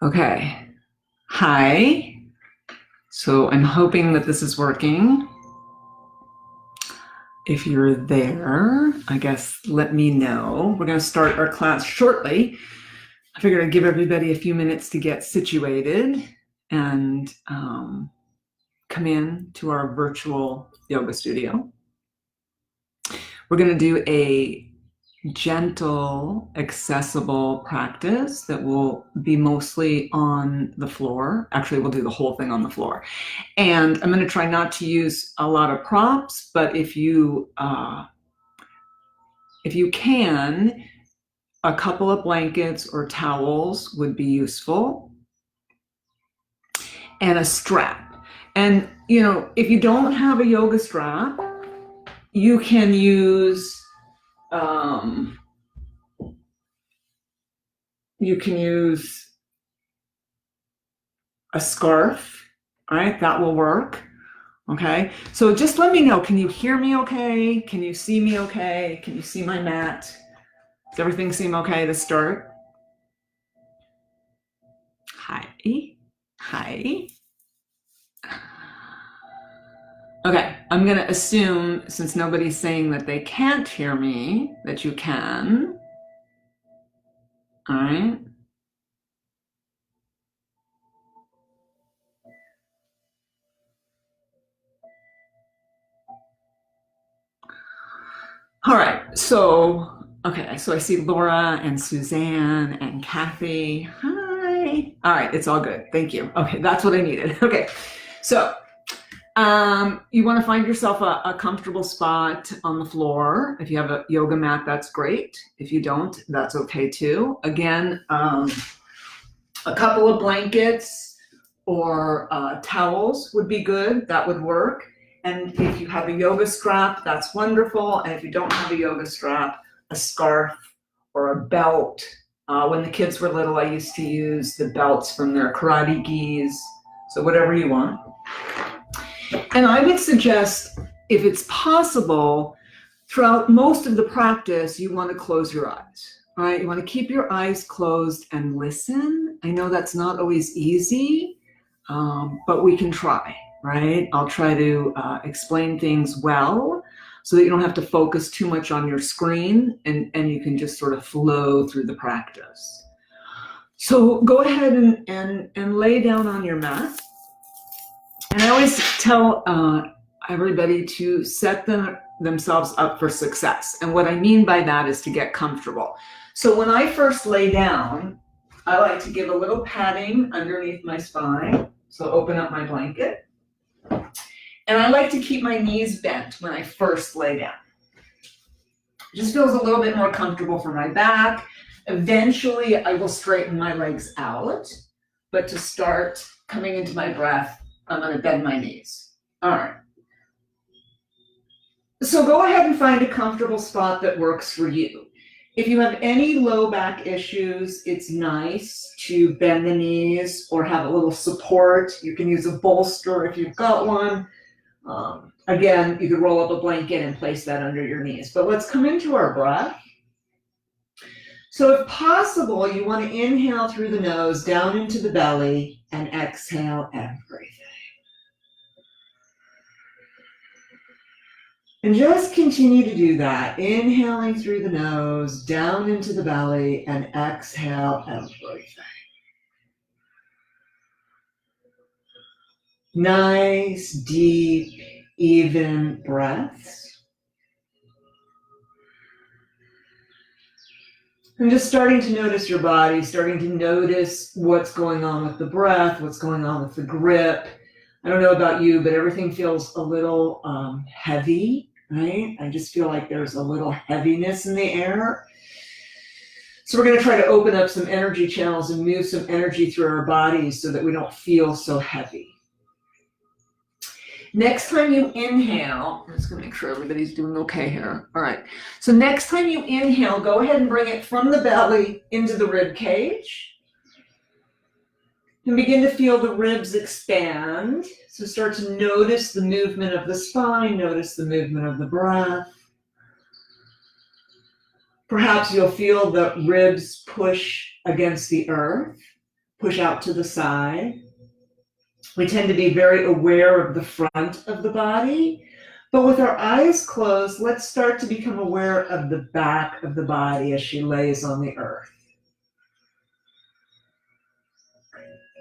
Okay. Hi. So I'm hoping that this is working. If you're there, I guess let me know. We're going to start our class shortly. I figured I'd give everybody a few minutes to get situated and come in to our virtual yoga studio. We're going to do a gentle, accessible practice that will be mostly on the floor. Actually, we'll do the whole thing on the floor. And I'm going to try not to use a lot of props, but if you can, a couple of blankets or towels would be useful, and a strap. And if you don't have a yoga strap, you can use a scarf. All right, that will work. Okay, so just let me know. Can you hear me okay? Can you see me okay? Can you see my mat? Does everything seem okay to start? Hi. Hi. Okay, I'm going to assume, since nobody's saying that they can't hear me, that you can. All right. All right, so I see Laura and Suzanne and Kathy. Hi. All right, it's all good. Thank you. Okay, that's what I needed. Okay, so you want to find yourself a comfortable spot on the floor. If you have a yoga mat, that's great. If you don't, that's okay too. Again, a couple of blankets or towels would be good. That would work. And if you have a yoga strap, that's wonderful. And if you don't have a yoga strap, a scarf or a belt. When the kids were little, I used to use the belts from their karate gis. So whatever you want. And I would suggest, if it's possible, throughout most of the practice, you want to close your eyes. All right, you want to keep your eyes closed and listen. I know that's not always easy, but we can try. Right? I'll try to explain things well so that you don't have to focus too much on your screen and you can just sort of flow through the practice. So go ahead and lay down on your mat. And I always tell everybody to set themselves up for success. And what I mean by that is to get comfortable. So when I first lay down, I like to give a little padding underneath my spine. So open up my blanket. And I like to keep my knees bent when I first lay down. It just feels a little bit more comfortable for my back. Eventually, I will straighten my legs out. But to start coming into my breath, I'm going to bend my knees. All right. So go ahead and find a comfortable spot that works for you. If you have any low back issues, it's nice to bend the knees or have a little support. You can use a bolster if you've got one. Again, you could roll up a blanket and place that under your knees. But let's come into our breath. So if possible, you want to inhale through the nose, down into the belly, and exhale everything. And just continue to do that, inhaling through the nose, down into the belly, and exhale everything. Nice, deep, even breaths. And just starting to notice your body, starting to notice what's going on with the breath, what's going on with the grip. I don't know about you, but everything feels a little heavy, right? I just feel like there's a little heaviness in the air. So we're going to try to open up some energy channels and move some energy through our bodies so that we don't feel so heavy. Next time you inhale, I'm just going to make sure everybody's doing okay here. All right. So next time you inhale, go ahead and bring it from the belly into the rib cage. And begin to feel the ribs expand. So start to notice the movement of the spine, notice the movement of the breath. Perhaps you'll feel the ribs push against the earth. push out to the side. We tend to be very aware of the front of the body, but with our eyes closed, let's start to become aware of the back of the body as she lays on the earth.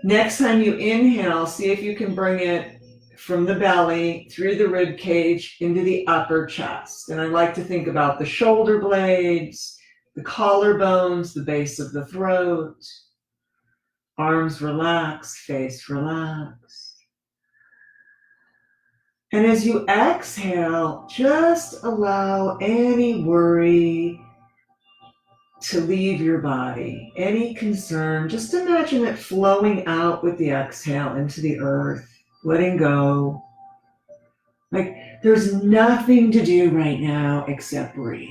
Next time you inhale, see if you can bring it from the belly, through the rib cage, into the upper chest. And I like to think about the shoulder blades, the collarbones, the base of the throat, arms relaxed, face relaxed. And as you exhale, just allow any worry to leave your body, any concern. Just imagine it flowing out with the exhale into the earth, letting go. Like there's nothing to do right now except breathe.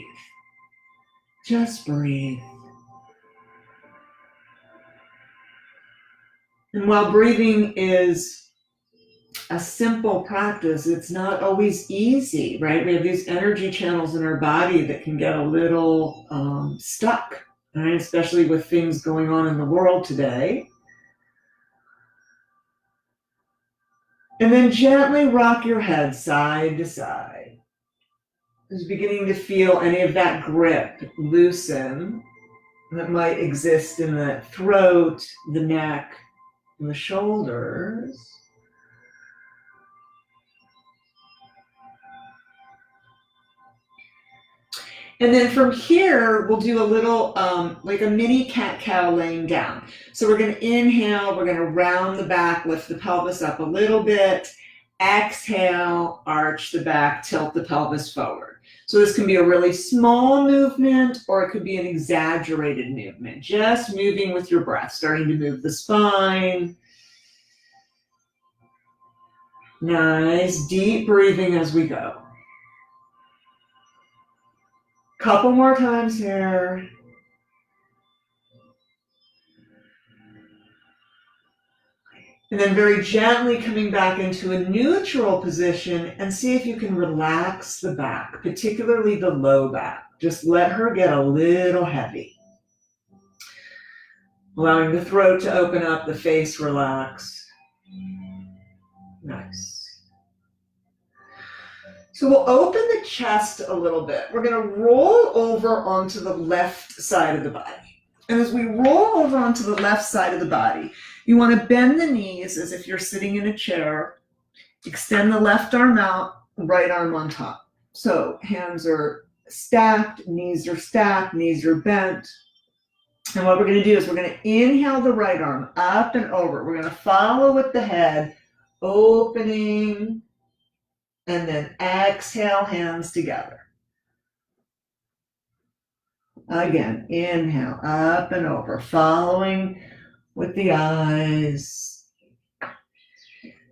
Just breathe. And while breathing is a simple practice, it's not always easy, right? We have these energy channels in our body that can get a little stuck, right? Especially with things going on in the world today. And then gently rock your head side to side. Just beginning to feel any of that grip loosen that might exist in the throat, the neck, and the shoulders. And then from here, we'll do a little, like a mini cat-cow laying down. So we're going to inhale, we're going to round the back, lift the pelvis up a little bit. Exhale, arch the back, tilt the pelvis forward. So this can be a really small movement, or it could be an exaggerated movement. Just moving with your breath, starting to move the spine. Nice, deep breathing as we go. Couple more times here. And then very gently coming back into a neutral position and see if you can relax the back, particularly the low back. Just let her get a little heavy. Allowing the throat to open up, the face relax. Nice. So we'll open the chest a little bit. We're going to roll over onto the left side of the body. And as we roll over onto the left side of the body, you want to bend the knees as if you're sitting in a chair. Extend the left arm out, right arm on top. So hands are stacked, knees are bent. And what we're going to do is we're going to inhale the right arm up and over. We're going to follow with the head, opening, and then exhale, hands together. Again, inhale, up and over, following with the eyes.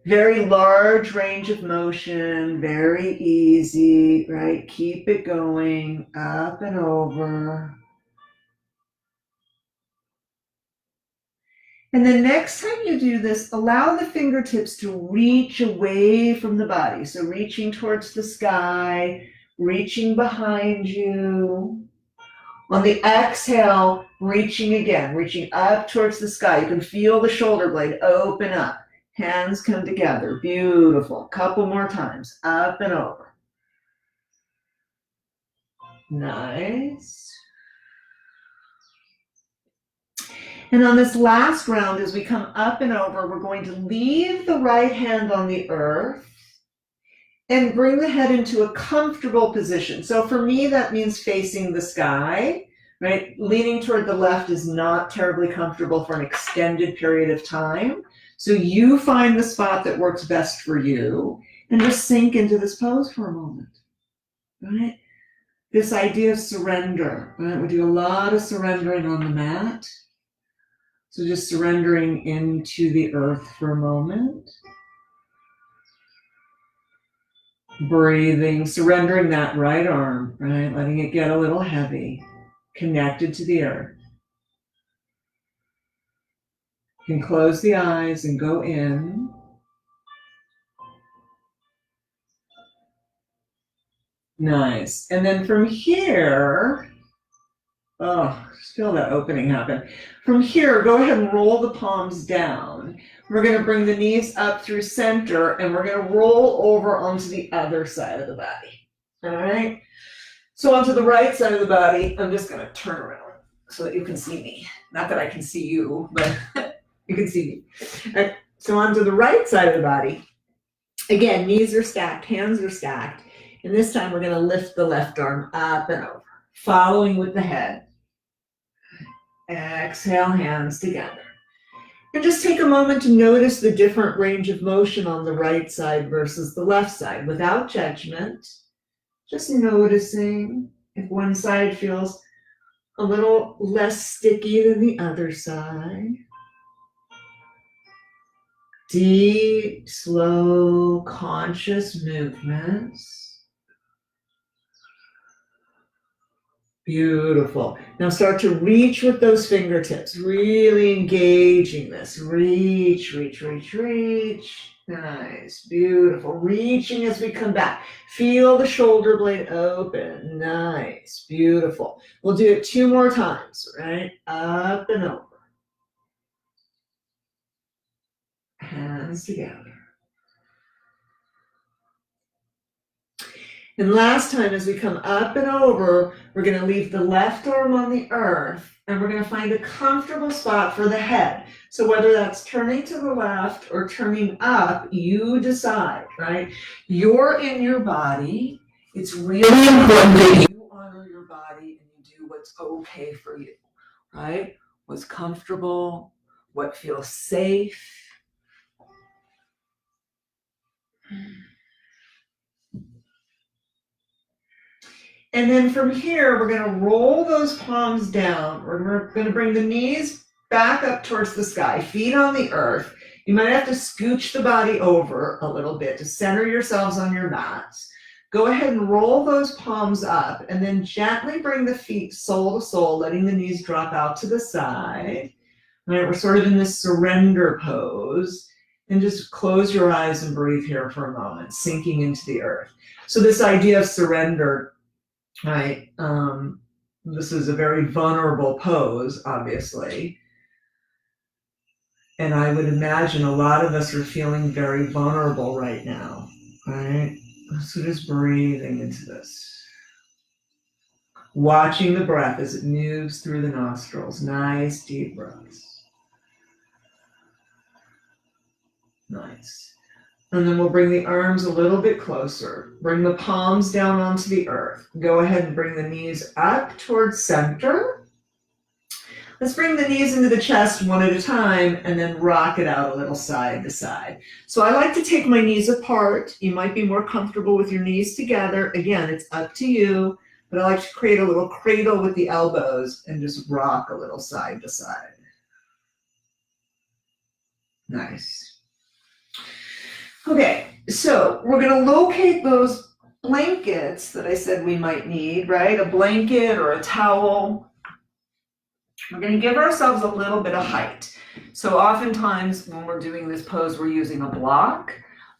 Very large range of motion, very easy, right? Keep it going, up and over. And then next time you do this, allow the fingertips to reach away from the body. So reaching towards the sky, reaching behind you. On the exhale, reaching again, reaching up towards the sky. You can feel the shoulder blade open up. Hands come together. Beautiful. Couple more times. Up and over. Nice. And on this last round, as we come up and over, we're going to leave the right hand on the earth and bring the head into a comfortable position. So for me, that means facing the sky, right? Leaning toward the left is not terribly comfortable for an extended period of time. So you find the spot that works best for you and just sink into this pose for a moment, right? This idea of surrender, right? We do a lot of surrendering on the mat. So just surrendering into the earth for a moment. Breathing, surrendering that right arm, right? Letting it get a little heavy, connected to the earth. You can close the eyes and go in. Nice. And then from here, Oh, just feel that opening happen. From here, go ahead and roll the palms down. We're going to bring the knees up through center, and we're going to roll over onto the other side of the body. All right? So onto the right side of the body, I'm just going to turn around so that you can see me. Not that I can see you, but you can see me. All right, so onto the right side of the body. Again, knees are stacked, hands are stacked. And this time we're going to lift the left arm up and over, following with the head. Exhale, hands together. And just take a moment to notice the different range of motion on the right side versus the left side without judgment. Just noticing if one side feels a little less sticky than the other side. Deep, slow, conscious movements. Beautiful. Now start to reach with those fingertips, really engaging this. Reach, reach, reach, reach. Nice, beautiful. Reaching as we come back. Feel the shoulder blade open. Nice, beautiful. We'll do it 2 more times, right? Up and over. Hands together. And last time, as we come up and over, we're going to leave the left arm on the earth, and we're going to find a comfortable spot for the head. So whether that's turning to the left or turning up, you decide, right? You're in your body. It's really important that you honor your body and you do what's okay for you, right? What's comfortable, what feels safe. And then from here, we're going to roll those palms down. We're going to bring the knees back up towards the sky, feet on the earth. You might have to scooch the body over a little bit to center yourselves on your mats. Go ahead and roll those palms up and then gently bring the feet sole to sole, letting the knees drop out to the side. All right, we're sort of in this surrender pose. And just close your eyes and breathe here for a moment, sinking into the earth. So this idea of surrender, right? This is a very vulnerable pose, obviously. And I would imagine a lot of us are feeling very vulnerable right now, right? So just breathing into this. Watching the breath as it moves through the nostrils. Nice deep breaths. Nice. And then we'll bring the arms a little bit closer. Bring the palms down onto the earth. Go ahead and bring the knees up towards center. Let's bring the knees into the chest one at a time and then rock it out a little side to side. So I like to take my knees apart. You might be more comfortable with your knees together. Again, it's up to you, but I like to create a little cradle with the elbows and just rock a little side to side. Nice. Okay, so we're going to locate those blankets that I said we might need, right? A blanket or a towel. We're going to give ourselves a little bit of height. So oftentimes when we're doing this pose, we're using a block,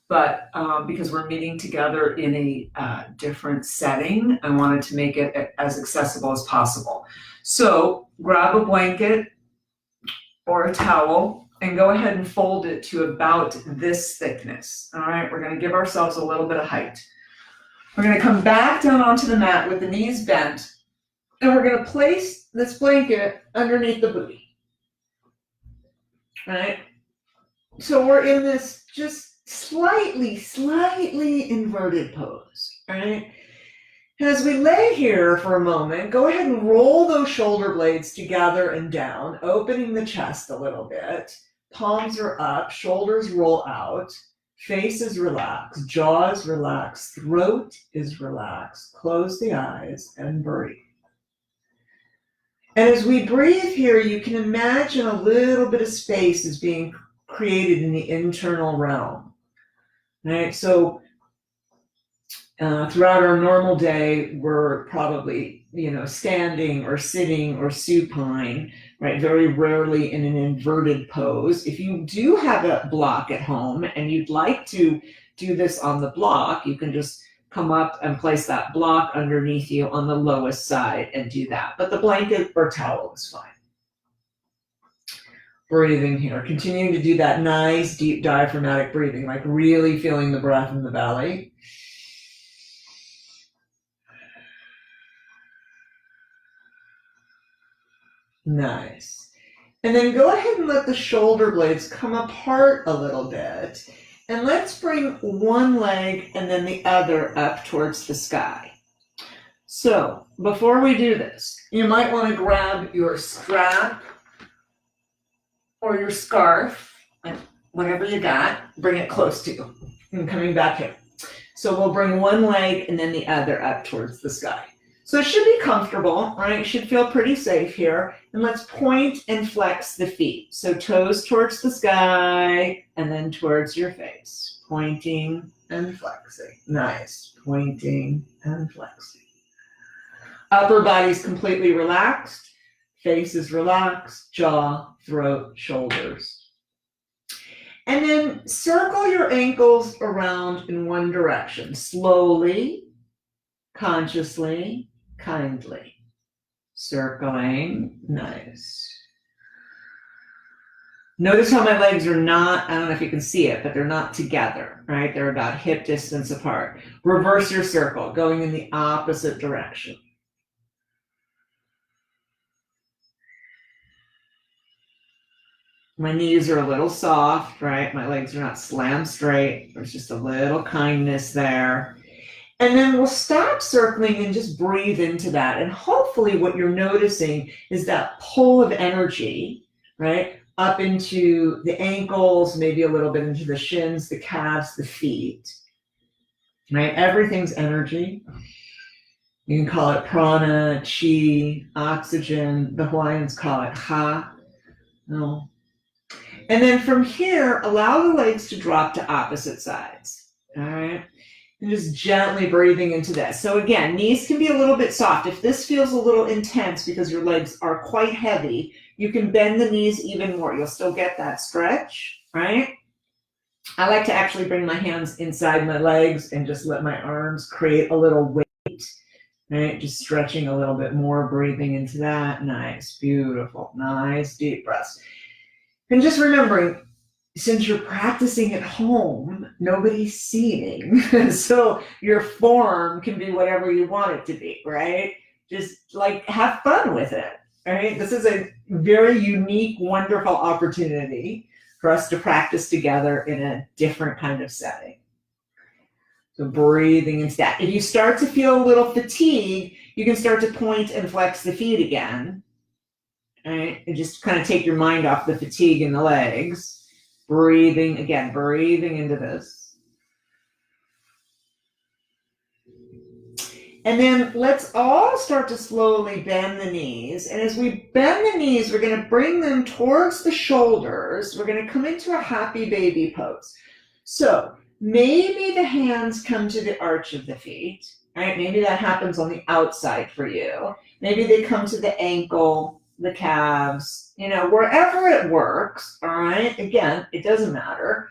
but because we're meeting together in a different setting, I wanted to make it as accessible as possible. So grab a blanket or a towel and go ahead and fold it to about this thickness. All right, we're going to give ourselves a little bit of height. We're going to come back down onto the mat with the knees bent, and we're going to place this blanket underneath the booty. All right, so we're in this just slightly inverted pose. All right, and as we lay here for a moment, go ahead and roll those shoulder blades together and down, opening the chest a little bit. Palms are up, shoulders roll out, face is relaxed, jaw is relaxed, throat is relaxed. Close the eyes and breathe. And as we breathe here, you can imagine a little bit of space is being created in the internal realm. Right? So throughout our normal day, we're probably, standing or sitting or supine, right? Very rarely in an inverted pose. If you do have a block at home and you'd like to do this on the block, you can just come up and place that block underneath you on the lowest side and do that. But the blanket or towel is fine. Breathing here. Continuing to do that nice, deep diaphragmatic breathing, like really feeling the breath in the belly. Nice. And then go ahead and let the shoulder blades come apart a little bit. And let's bring one leg and then the other up towards the sky. So before we do this, you might want to grab your strap or your scarf, whatever you got, bring it close to you. And coming back here. So we'll bring one leg and then the other up towards the sky. So it should be comfortable, right? You should feel pretty safe here. And let's point and flex the feet. So toes towards the sky and then towards your face. Pointing and flexing. Nice. Pointing and flexing. Upper body's completely relaxed. Face is relaxed. Jaw, throat, shoulders. And then circle your ankles around in one direction. Slowly, consciously, kindly. Circling, nice. Notice how my legs are not, I don't know if you can see it, but they're not together, right? They're about hip distance apart. Reverse your circle, going in the opposite direction. My knees are a little soft, right? My legs are not slammed straight. There's just a little kindness there. And then we'll stop circling and just breathe into that. And hopefully what you're noticing is that pull of energy, right? Up into the ankles, maybe a little bit into the shins, the calves, the feet, right? Everything's energy. You can call it prana, chi, oxygen. The Hawaiians call it ha. No. And then from here, allow the legs to drop to opposite sides, all right? And just gently breathing into this. So again, knees can be a little bit soft. If this feels a little intense because your legs are quite heavy, you can bend the knees even more. You'll still get that stretch, right? I like to actually bring my hands inside my legs and just let my arms create a little weight, right? Just stretching a little bit more, breathing into that. Nice, beautiful, nice, deep breaths. And just remembering, since you're practicing at home, nobody's seeing. So your form can be whatever you want it to be, right? Just like have fun with it, right? This is a very unique, wonderful opportunity for us to practice together in a different kind of setting. So breathing into that. If you start to feel a little fatigue, you can start to point and flex the feet again. Right? And just kind of take your mind off the fatigue in the legs. Breathing, again, breathing into this. And then let's all start to slowly bend the knees. And as we bend the knees, we're going to bring them towards the shoulders. We're going to come into a happy baby pose. So maybe the hands come to the arch of the feet, right? Maybe that happens on the outside for you. Maybe they come to the ankle, the calves, wherever it works, all right? Again, it doesn't matter.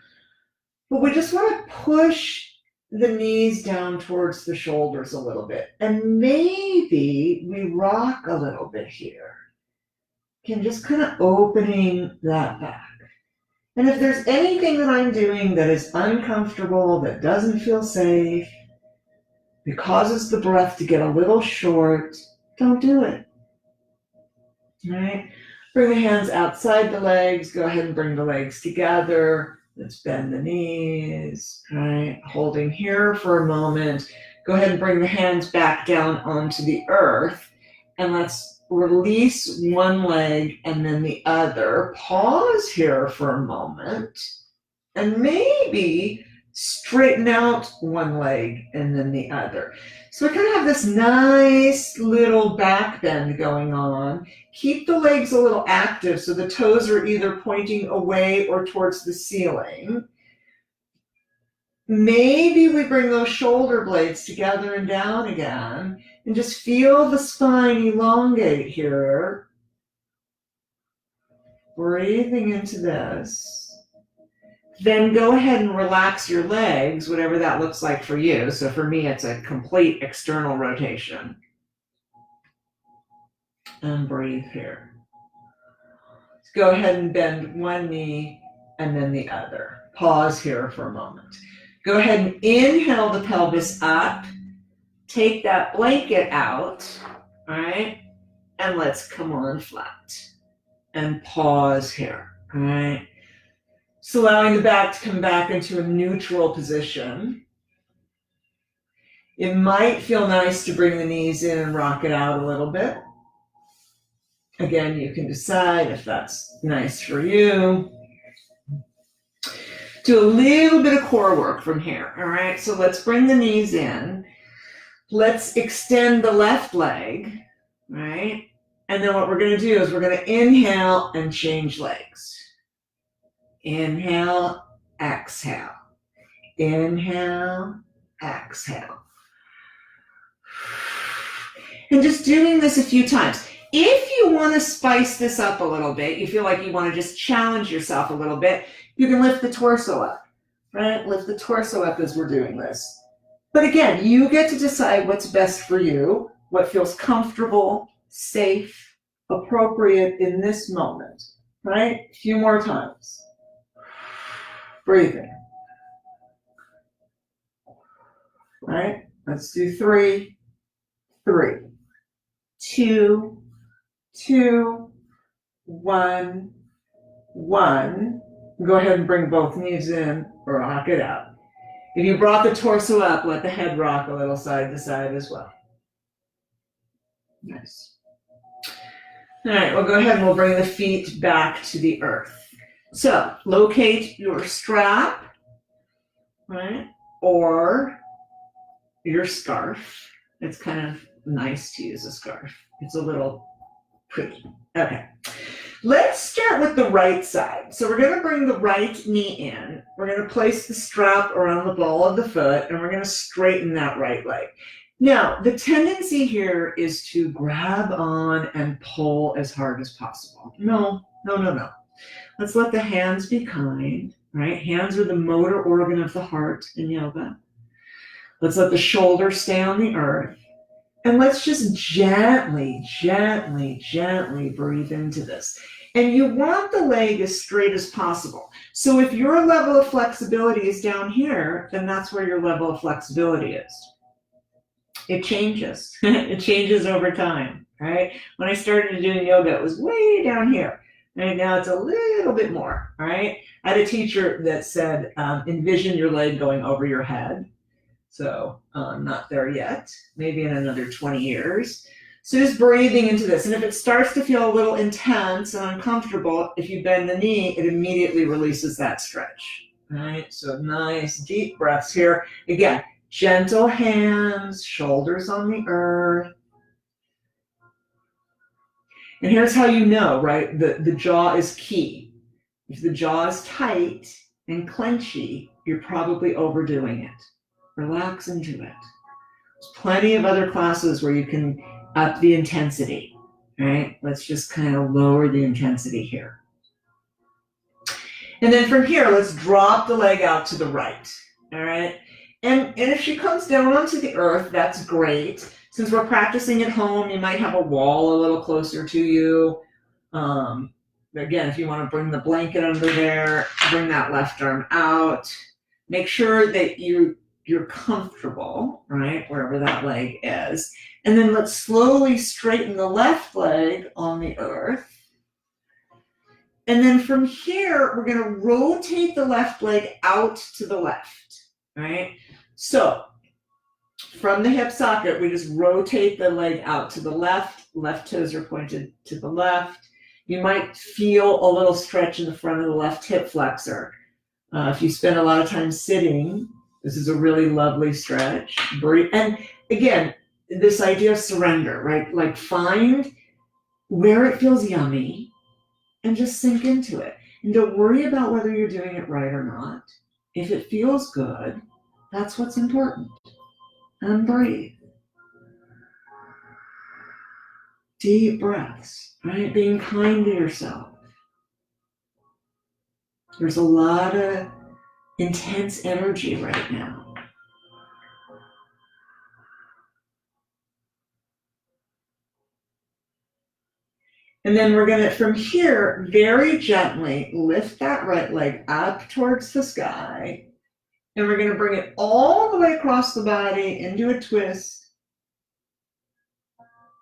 But we just want to push the knees down towards the shoulders a little bit. And maybe we rock a little bit here. Again, just kind of opening that back. And if there's anything that I'm doing that is uncomfortable, that doesn't feel safe, that causes the breath to get a little short, don't do it. All right, bring the hands outside the legs. Go ahead and bring the legs together. Let's bend the knees. All right, holding here for a moment. Go ahead and bring the hands back down onto the earth. And let's release one leg and then the other. Pause here for a moment. And maybe straighten out one leg and then the other. So we kind of have this nice little back bend going on. Keep the legs a little active so the toes are either pointing away or towards the ceiling. Maybe we bring those shoulder blades together and down again and just feel the spine elongate here. Breathing into this. Then go ahead and relax your legs, whatever that looks like for you. So for me, it's a complete external rotation. And breathe here. Go ahead and bend one knee and then the other. Pause here for a moment. Go ahead and inhale the pelvis up. Take that blanket out, all right? And let's come on flat. And pause here, all right? So allowing the back to come back into a neutral position. It might feel nice to bring the knees in and rock it out a little bit. Again, you can decide if that's nice for you. Do a little bit of core work from here, all right? So let's bring the knees in. Let's extend the left leg, right? And then what we're gonna do is we're gonna inhale and change legs. Inhale, exhale. Inhale, exhale. And just doing this a few times. If you want to spice this up a little bit, you feel like you want to just challenge yourself a little bit, you can lift the torso up, right? Lift the torso up as we're doing this. But again, you get to decide what's best for you, what feels comfortable, safe, appropriate in this moment, right? A few more times. Breathing. All right, let's do 3, 3, 2, 2, 1, 1. Go ahead and bring both knees in, rock it out. If you brought the torso up, let the head rock a little side to side as well. Nice. All right, we'll go ahead and we'll bring the feet back to the earth. So locate your strap, right, or your scarf. It's kind of nice to use a scarf. It's a little pretty. Okay. Let's start with the right side. So we're going to bring the right knee in. We're going to place the strap around the ball of the foot, and we're going to straighten that right leg. Now, the tendency here is to grab on and pull as hard as possible. No. Let's let the hands be kind, right? Hands are the motor organ of the heart in yoga. Let's let the shoulders stay on the earth. And let's just gently, gently, gently breathe into this. And you want the leg as straight as possible. So if your level of flexibility is down here, then that's where your level of flexibility is. It changes. It changes over time, right? When I started doing yoga, it was way down here. Right now it's a little bit more, all right? I had a teacher that said, envision your leg going over your head. So not there yet, maybe in another 20 years. So just breathing into this. And if it starts to feel a little intense and uncomfortable, if you bend the knee, it immediately releases that stretch, all right? So nice deep breaths here. Again, gentle hands, shoulders on the earth. And here's how you know, right? The jaw is key. If the jaw is tight and clenchy, you're probably overdoing it. Relax into it. There's plenty of other classes where you can up the intensity, right? Let's just kind of lower the intensity here. And then from here, let's drop the leg out to the right, all right? And if she comes down onto the earth, that's great. Since we're practicing at home, you might have a wall a little closer to you. Again, if you want to bring the blanket under there, bring that left arm out. Make sure that you're comfortable, right, wherever that leg is. And then let's slowly straighten the left leg on the earth. And then from here, we're going to rotate the left leg out to the left, right? So from the hip socket, we just rotate the leg out to the left. Left toes are pointed to the left. You might feel a little stretch in the front of the left hip flexor. If you spend a lot of time sitting, this is a really lovely stretch. Breathe. And again, this idea of surrender, right? Like find where it feels yummy and just sink into it. And don't worry about whether you're doing it right or not. If it feels good, that's what's important. And breathe. Deep breaths, right? Being kind to yourself. There's a lot of intense energy right now. And then we're going to, from here, very gently lift that right leg up towards the sky. And we're going to bring it all the way across the body into a twist.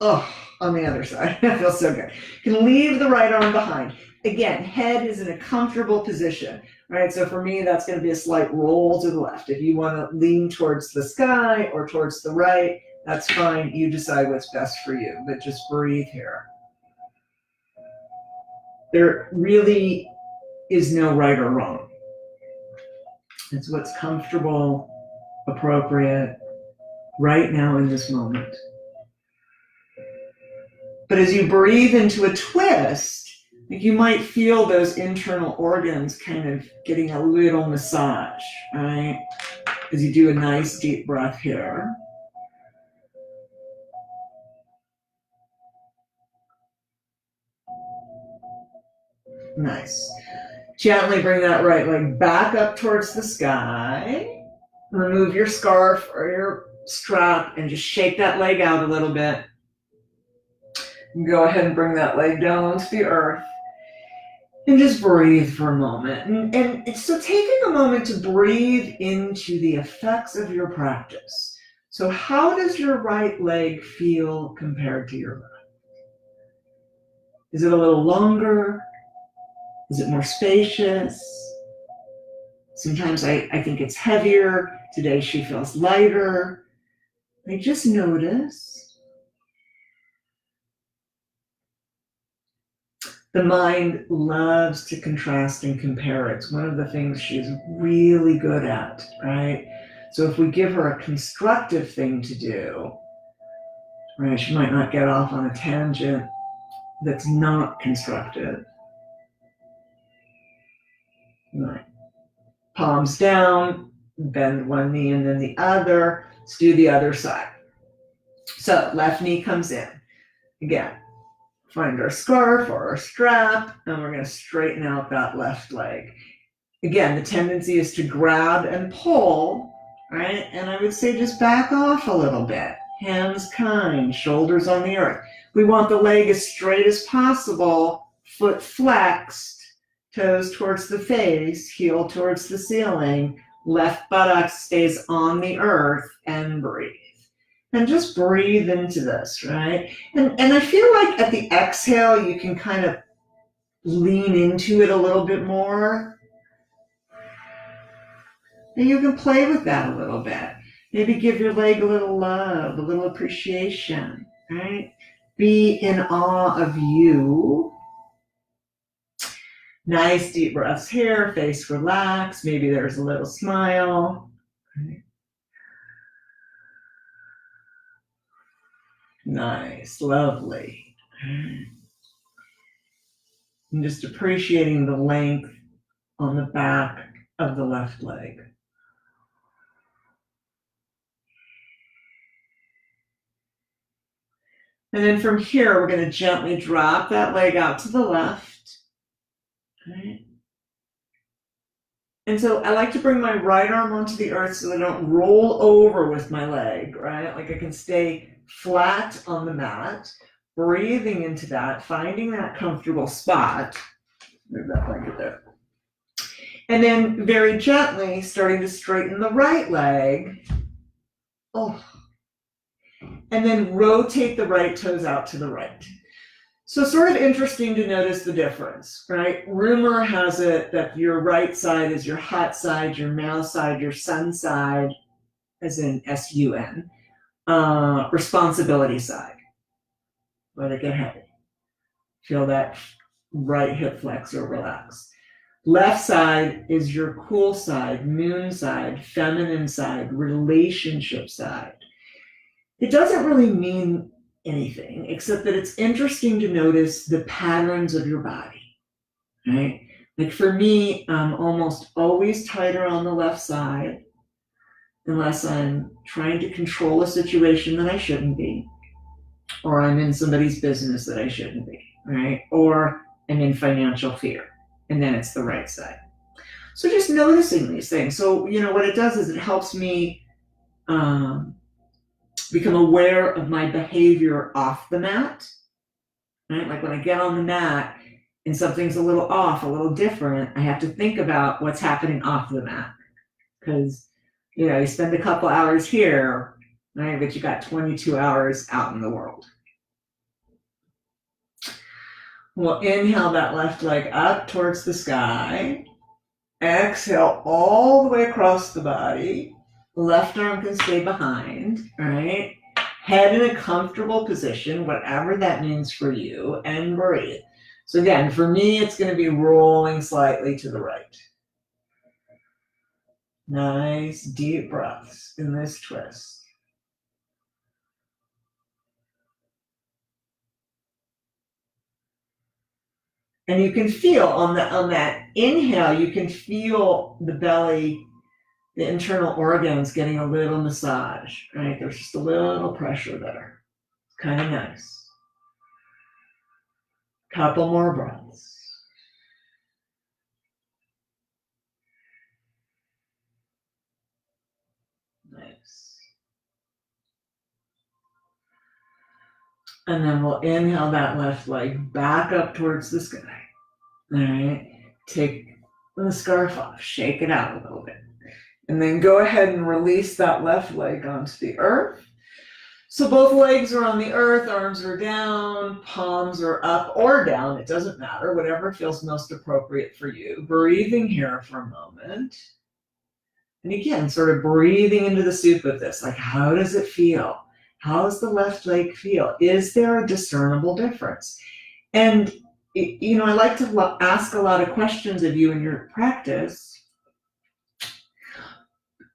Oh, on the other side. That feels so good. You can leave the right arm behind. Again, head is in a comfortable position, right? So for me, that's going to be a slight roll to the left. If you want to lean towards the sky or towards the right, that's fine. You decide what's best for you, but just breathe here. There really is no right or wrong. It's what's comfortable, appropriate, right now in this moment. But as you breathe into a twist, you might feel those internal organs kind of getting a little massage, right? As you do a nice deep breath here. Nice. Gently bring that right leg back up towards the sky. Remove your scarf or your strap and just shake that leg out a little bit. Go ahead and bring that leg down onto the earth. And just breathe for a moment. And so taking a moment to breathe into the effects of your practice. So how does your right leg feel compared to your left? Is it a little longer? Is it more spacious? Sometimes I think it's heavier. Today she feels lighter. I just notice. The mind loves to contrast and compare. It's one of the things she's really good at, right? So if we give her a constructive thing to do, right, she might not get off on a tangent that's not constructive. Right. Palms down, bend one knee and then the other. Let's do the other side. So left knee comes in. Again, find our scarf or our strap, and we're going to straighten out that left leg. Again, the tendency is to grab and pull, right? And I would say just back off a little bit. Hands kind, shoulders on the earth. We want the leg as straight as possible, foot flexed, toes towards the face, heel towards the ceiling, left buttock stays on the earth, and breathe. And just breathe into this, right? And I feel like at the exhale, you can kind of lean into it a little bit more. And you can play with that a little bit. Maybe give your leg a little love, a little appreciation, right? Be in awe of you. Nice deep breaths here, face relaxed. Maybe there's a little smile. Right. Nice, lovely. And just appreciating the length on the back of the left leg. And then from here, we're going to gently drop that leg out to the left. Right. And so I like to bring my right arm onto the earth so that I don't roll over with my leg, right? Like I can stay flat on the mat, breathing into that, finding that comfortable spot. Move that blanket there. And then very gently starting to straighten the right leg. Oh. And then rotate the right toes out to the right. So sort of interesting to notice the difference, right? Rumor has it that your right side is your hot side, your male side, your sun side, as in S-U-N, responsibility side. Let it get heavy. Feel that right hip flexor relax. Left side is your cool side, moon side, feminine side, relationship side. It doesn't really mean anything, except that it's interesting to notice the patterns of your body, right? Like for me, I'm almost always tighter on the left side, unless I'm trying to control a situation that I shouldn't be, or I'm in somebody's business that I shouldn't be, right? Or I'm in financial fear, and then it's the right side. So just noticing these things. So, what it does is it helps me become aware of my behavior off the mat, right? Like when I get on the mat and something's a little off, a little different, I have to think about what's happening off the mat. Because, you spend a couple hours here, right? But you got 22 hours out in the world. We'll inhale that left leg up towards the sky. Exhale all the way across the body. Left arm can stay behind, right? Head in a comfortable position, whatever that means for you, and breathe. So again, for me, it's going to be rolling slightly to the right. Nice deep breaths in this twist. And you can feel on that inhale, you can feel the belly, the internal organs getting a little massage, right? There's just a little pressure there. It's kind of nice. Couple more breaths. Nice. And then we'll inhale that left leg back up towards the sky. All right. Take the scarf off, shake it out a little bit. And then go ahead and release that left leg onto the earth. So both legs are on the earth, arms are down, palms are up or down. It doesn't matter, whatever feels most appropriate for you. Breathing here for a moment. And again, sort of breathing into the soup of this. Like, how does it feel? How does the left leg feel? Is there a discernible difference? And, I like to ask a lot of questions of you in your practice.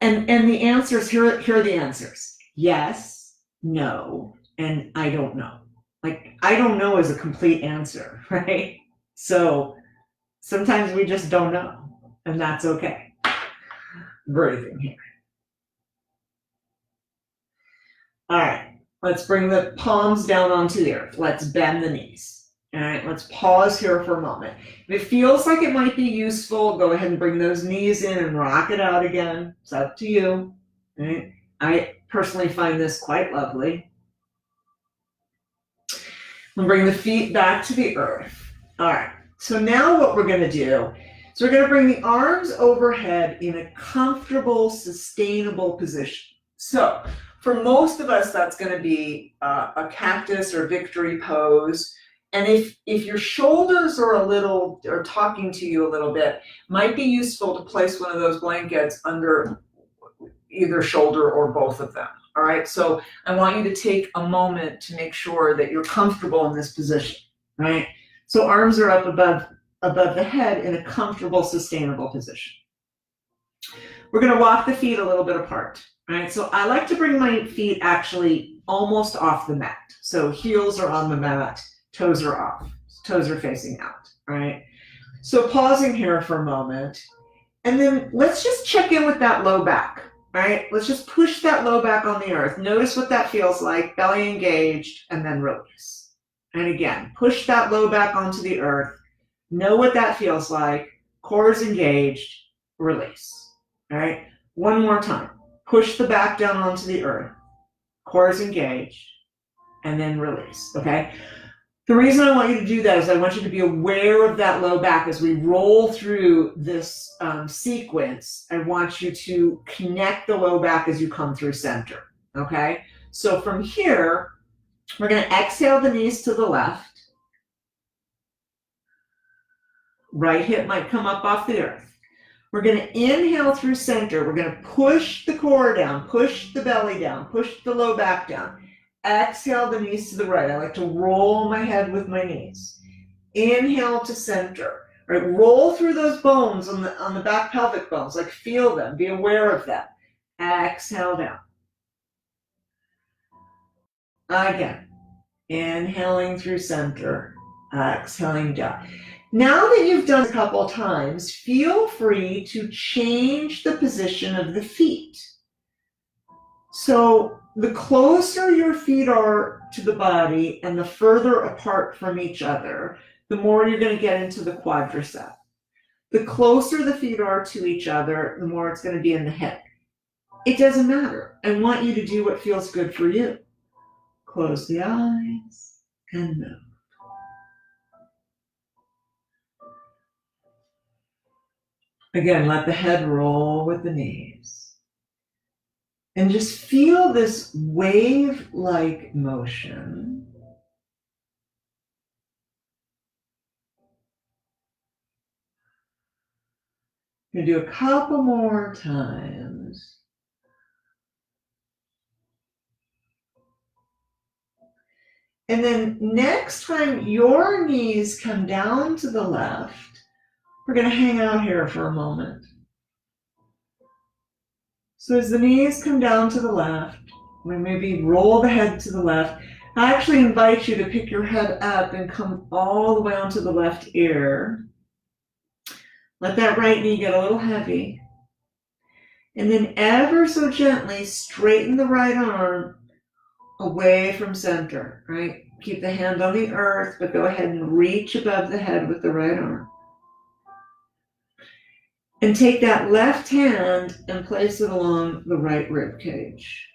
And the answers, here are the answers. Yes, no, and I don't know. Like, I don't know is a complete answer, right? So sometimes we just don't know, and that's okay. Breathing here. All right, let's bring the palms down onto the earth. Let's bend the knees. All right, let's pause here for a moment. If it feels like it might be useful, go ahead and bring those knees in and rock it out again. It's up to you. All right? I personally find this quite lovely. We'll bring the feet back to the earth. All right, so now what we're going to do is we're going to bring the arms overhead in a comfortable, sustainable position. So for most of us, that's going to be a cactus or victory pose. And if your shoulders are talking to you a little bit, might be useful to place one of those blankets under either shoulder or both of them. All right, so I want you to take a moment to make sure that you're comfortable in this position, right? So arms are up above the head in a comfortable, sustainable position. We're going to walk the feet a little bit apart, right? So I like to bring my feet actually almost off the mat. So heels are on the mat. Toes are off, toes are facing out, right? So pausing here for a moment, and then let's just check in with that low back, right? Let's just push that low back on the earth. Notice what that feels like, belly engaged, and then release. And again, push that low back onto the earth. Know what that feels like, core is engaged, release, all right? One more time, push the back down onto the earth, core is engaged, and then release, okay? The reason I want you to do that is I want you to be aware of that low back as we roll through this sequence. I want you to connect the low back as you come through center, okay? So from here, we're going to exhale the knees to the left. Right hip might come up off the earth. We're going to inhale through center. We're going to push the core down, push the belly down, push the low back down. Exhale the knees to the right. I like to roll my head with my knees. Inhale to center. Right, roll through those bones on the back pelvic bones. Like feel them. Be aware of them. Exhale down. Again. Inhaling through center. Exhaling down. Now that you've done a couple times, feel free to change the position of the feet. So the closer your feet are to the body and the further apart from each other, the more you're going to get into the quadricep. The closer the feet are to each other, the more it's going to be in the hip. It doesn't matter. I want you to do what feels good for you. Close the eyes and move. Again, let the head roll with the knees. And just feel this wave-like motion. We're going to do a couple more times. And then next time your knees come down to the left, we're going to hang out here for a moment. So as the knees come down to the left, we maybe roll the head to the left. I actually invite you to pick your head up and come all the way onto the left ear. Let that right knee get a little heavy. And then ever so gently straighten the right arm away from center, right? Keep the hand on the earth, but go ahead and reach above the head with the right arm. And take that left hand and place it along the right rib cage.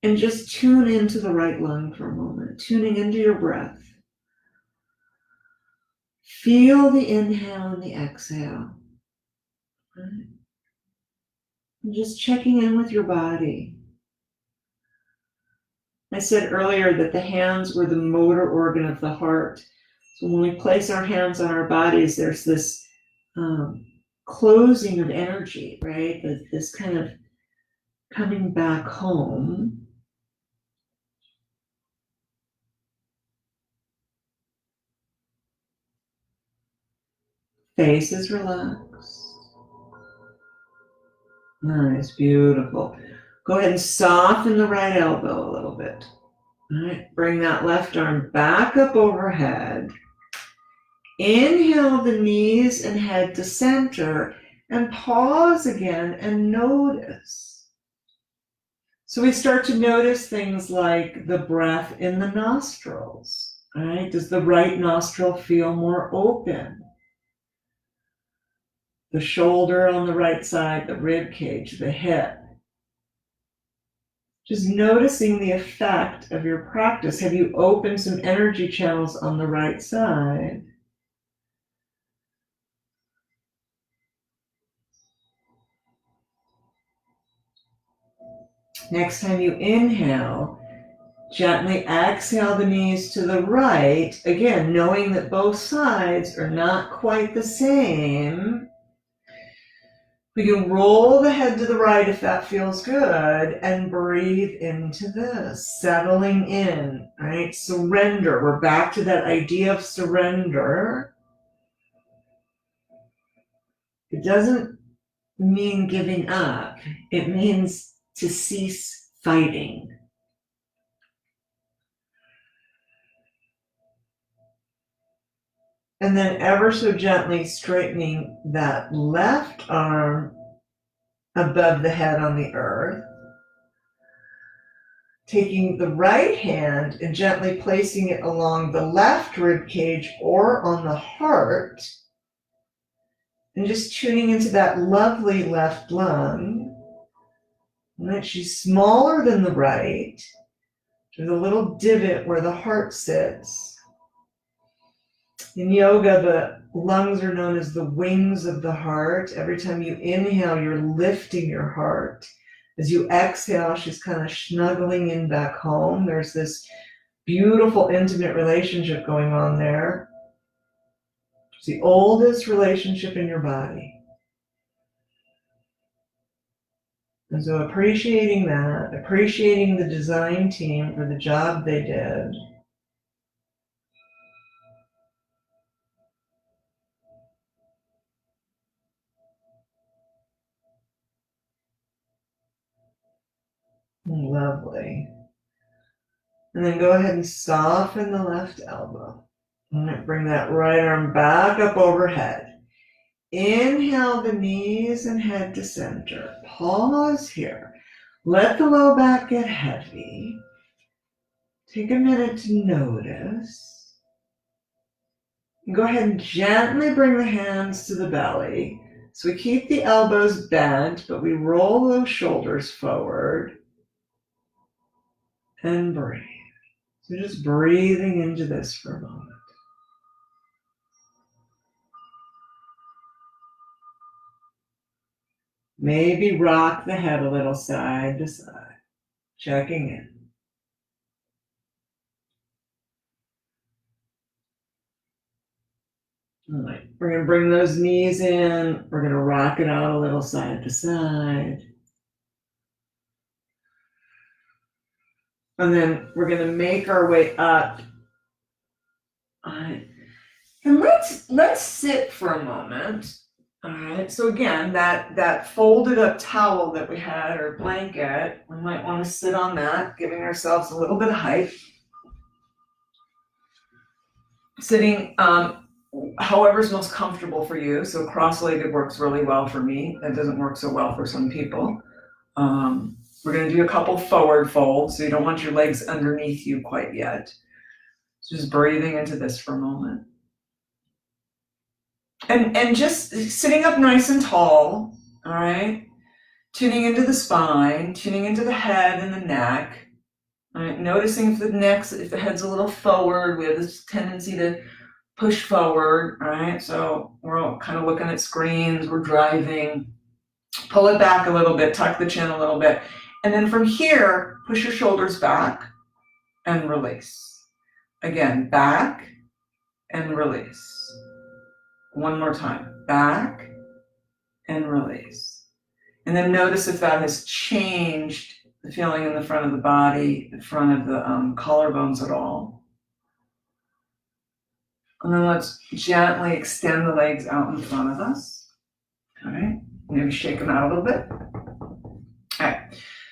And just tune into the right lung for a moment, tuning into your breath. Feel the inhale and the exhale. Right? And just checking in with your body. I said earlier that the hands were the motor organ of the heart. So when we place our hands on our bodies, there's this closing of energy, right? This kind of coming back home. Face is relaxed. Nice, beautiful. Go ahead and soften the right elbow a little bit. All right, bring that left arm back up overhead. Inhale the knees and head to center and pause again and notice. So we start to notice things like the breath in the nostrils. All right, does the right nostril feel more open? The shoulder on the right side, the rib cage, the hip. Just noticing the effect of your practice. Have you opened some energy channels on the right side? Next time you inhale, gently exhale the knees to the right. Again, knowing that both sides are not quite the same. We can roll the head to the right if that feels good and breathe into this, settling in, right? Surrender. We're back to that idea of surrender. It doesn't mean giving up. It means to cease fighting. And then ever so gently straightening that left arm above the head on the earth. Taking the right hand and gently placing it along the left rib cage or on the heart. And just tuning into that lovely left lung. And she's smaller than the right. There's a little divot where the heart sits. In yoga, the lungs are known as the wings of the heart. Every time you inhale, you're lifting your heart. As you exhale, she's kind of snuggling in back home. There's this beautiful, intimate relationship going on there. It's the oldest relationship in your body. And so appreciating that, appreciating the design team for the job they did. Lovely. And then go ahead and soften the left elbow. And bring that right arm back up overhead. Inhale the knees and head to center. Pause here. Let the low back get heavy. Take a minute to notice. And go ahead and gently bring the hands to the belly. So we keep the elbows bent, but we roll those shoulders forward and breathe. So just breathing into this for a moment. Maybe rock the head a little side to side, checking in. All right, we're going to bring those knees in. We're going to rock it out a little side to side. And then we're going to make our way up. All right. And let's sit for a moment. All right. So again, that folded up towel that we had, or blanket, we might want to sit on that, giving ourselves a little bit of height. Sitting however's most comfortable for you. So cross-legged works really well for me. That doesn't work so well for some people. We're going to do a couple forward folds, so you don't want your legs underneath you quite yet. So just breathing into this for a moment. And just sitting up nice and tall, all right? Tuning into the spine, tuning into the head and the neck. All right, noticing if the head's a little forward, we have this tendency to push forward, all right? So we're all kind of looking at screens, we're driving. Pull it back a little bit, tuck the chin a little bit. And then from here, push your shoulders back and release. Again, back and release. One more time, back and release. And then notice if that has changed the feeling in the front of the body, the front of the collarbones at all. And then let's gently extend the legs out in front of us. All right, maybe shake them out a little bit. All right,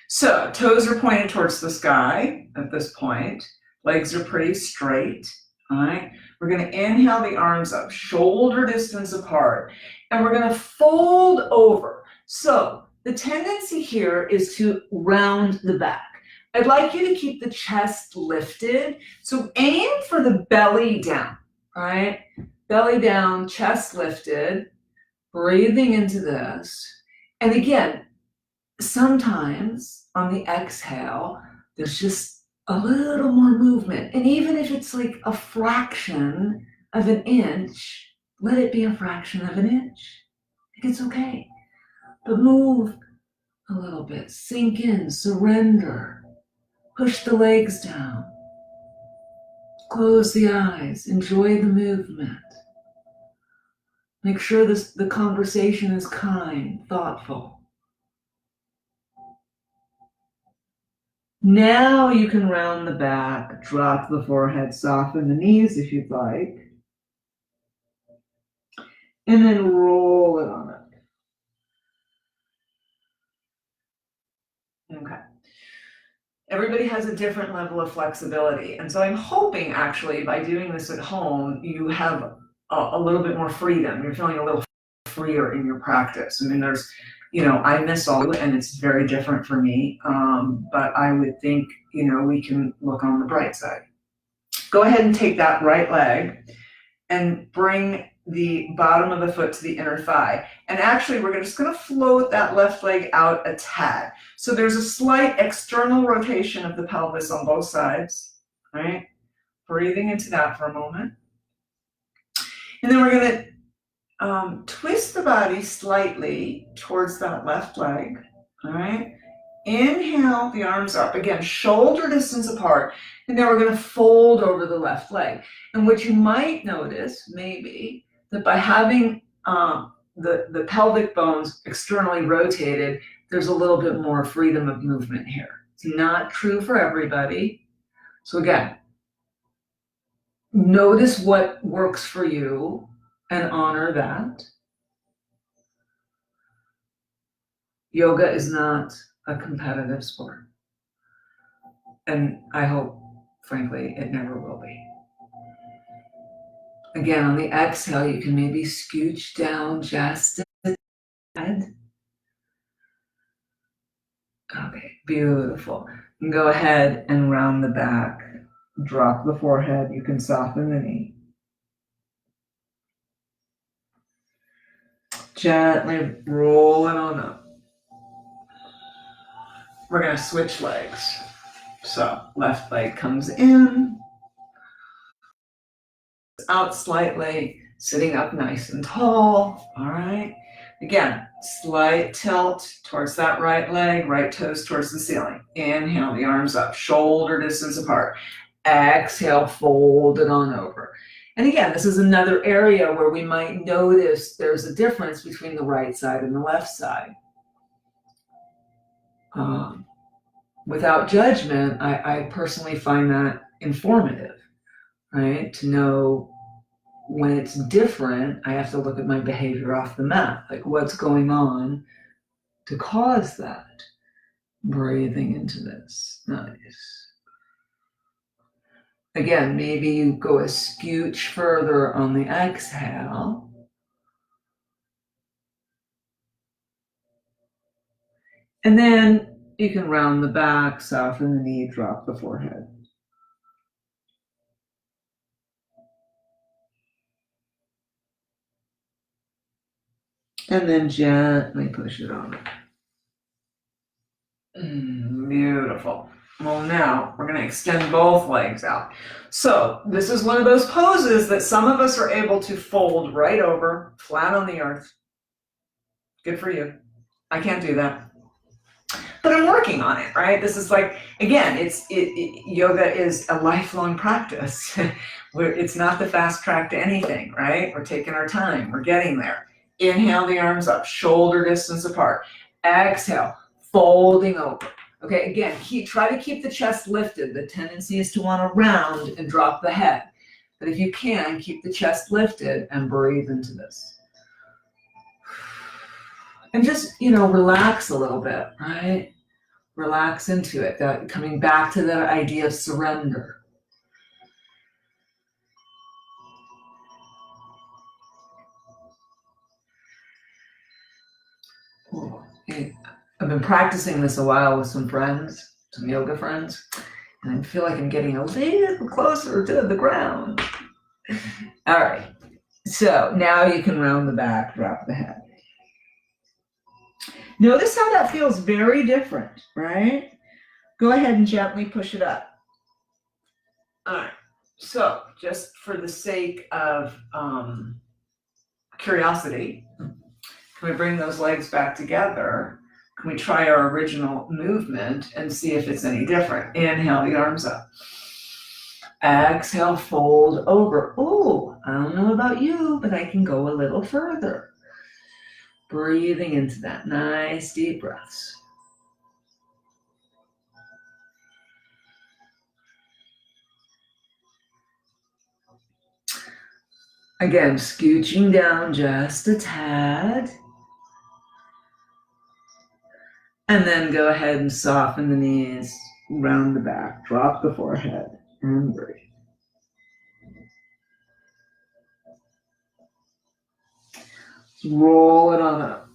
so toes are pointed towards the sky at this point. Legs are pretty straight. All right, we're going to inhale the arms up, shoulder distance apart, and we're going to fold over. So the tendency here is to round the back. I'd like you to keep the chest lifted. So aim for the belly down, all right? Belly down, chest lifted, breathing into this. And again, sometimes on the exhale, there's just a little more movement. And even if it's like a fraction of an inch, let it be a fraction of an inch. It's okay. But move a little bit, sink in, surrender. Push the legs down. Close the eyes, enjoy the movement. Make sure the conversation is kind, thoughtful. Now you can round the back, drop the forehead, soften the knees if you'd like. And then roll it on up. Okay. Everybody has a different level of flexibility. And so I'm hoping actually by doing this at home, you have a little bit more freedom. You're feeling a little freer in your practice. I mean, there's, I miss all of it and it's very different for me. But I would think, we can look on the bright side. Go ahead and take that right leg and bring the bottom of the foot to the inner thigh. And actually, we're just going to float that left leg out a tad. So there's a slight external rotation of the pelvis on both sides, right? Breathing into that for a moment. And then we're going to twist the body slightly towards that left leg, all right? Inhale the arms up, again, shoulder distance apart. And then we're going to fold over the left leg. And what you might notice, maybe, that by having the pelvic bones externally rotated, there's a little bit more freedom of movement here. It's not true for everybody. So again, notice what works for you and honor that. Yoga is not a competitive sport. And I hope, frankly, it never will be. Again, on the exhale, you can maybe scooch down just a tad. Okay, beautiful. And go ahead and round the back. Drop the forehead. You can soften the knee. Gently roll it on up. We're going to switch legs. So left leg comes in, out slightly, sitting up nice and tall. All right. Again, slight tilt towards that right leg, right toes towards the ceiling. Inhale, the arms up, shoulder distance apart. Exhale, fold it on over. And again, this is another area where we might notice there's a difference between the right side and the left side. Without judgment, I personally find that informative, right? To know when it's different, I have to look at my behavior off the mat, like what's going on to cause that. Breathing into this. Nice. Again, maybe you go a scooch further on the exhale. And then you can round the back, soften the knee, drop the forehead. And then gently push it on. Beautiful. Well, now we're going to extend both legs out. So this is one of those poses that some of us are able to fold right over, flat on the earth. Good for you. I can't do that. But I'm working on it, right? This is like, again, yoga is a lifelong practice. It's not the fast track to anything, right? We're taking our time. We're getting there. Inhale the arms up, shoulder distance apart. Exhale, folding over. Okay, again, try to keep the chest lifted. The tendency is to want to round and drop the head. But if you can, keep the chest lifted and breathe into this. And just, relax a little bit, right? Relax into it, coming back to the idea of surrender. I've been practicing this a while with some friends, some yoga friends, and I feel like I'm getting a little closer to the ground. All right, so now you can round the back, drop the head. Notice how that feels very different, right? Go ahead and gently push it up. All right, so just for the sake of curiosity, can we bring those legs back together? Can we try our original movement and see if it's any different? Inhale the arms up. Exhale, fold over. Oh, I don't know about you, but I can go a little further. Breathing into that. Nice deep breaths. Again, scooching down just a tad. And then go ahead and soften the knees, round the back, drop the forehead, and breathe. Roll it on up.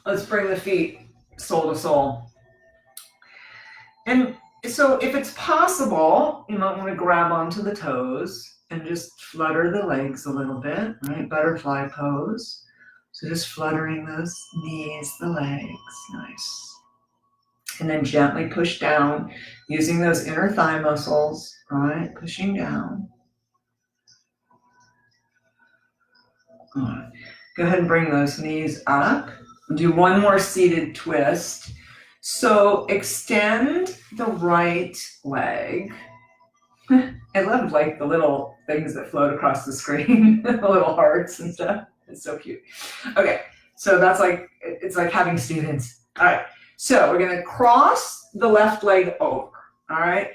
Let's bring the feet sole to sole. And so if it's possible, you might want to grab onto the toes and just flutter the legs a little bit, right? Butterfly pose. So just fluttering those knees, the legs, nice. And then gently push down using those inner thigh muscles, right? Pushing down. All right. Go ahead and bring those knees up. Do one more seated twist. So extend the right leg. I love like the little things that float across the screen, the little hearts and stuff. It's so cute. Okay, so that's like, it's like having students. All right, so we're gonna cross the left leg over, all right?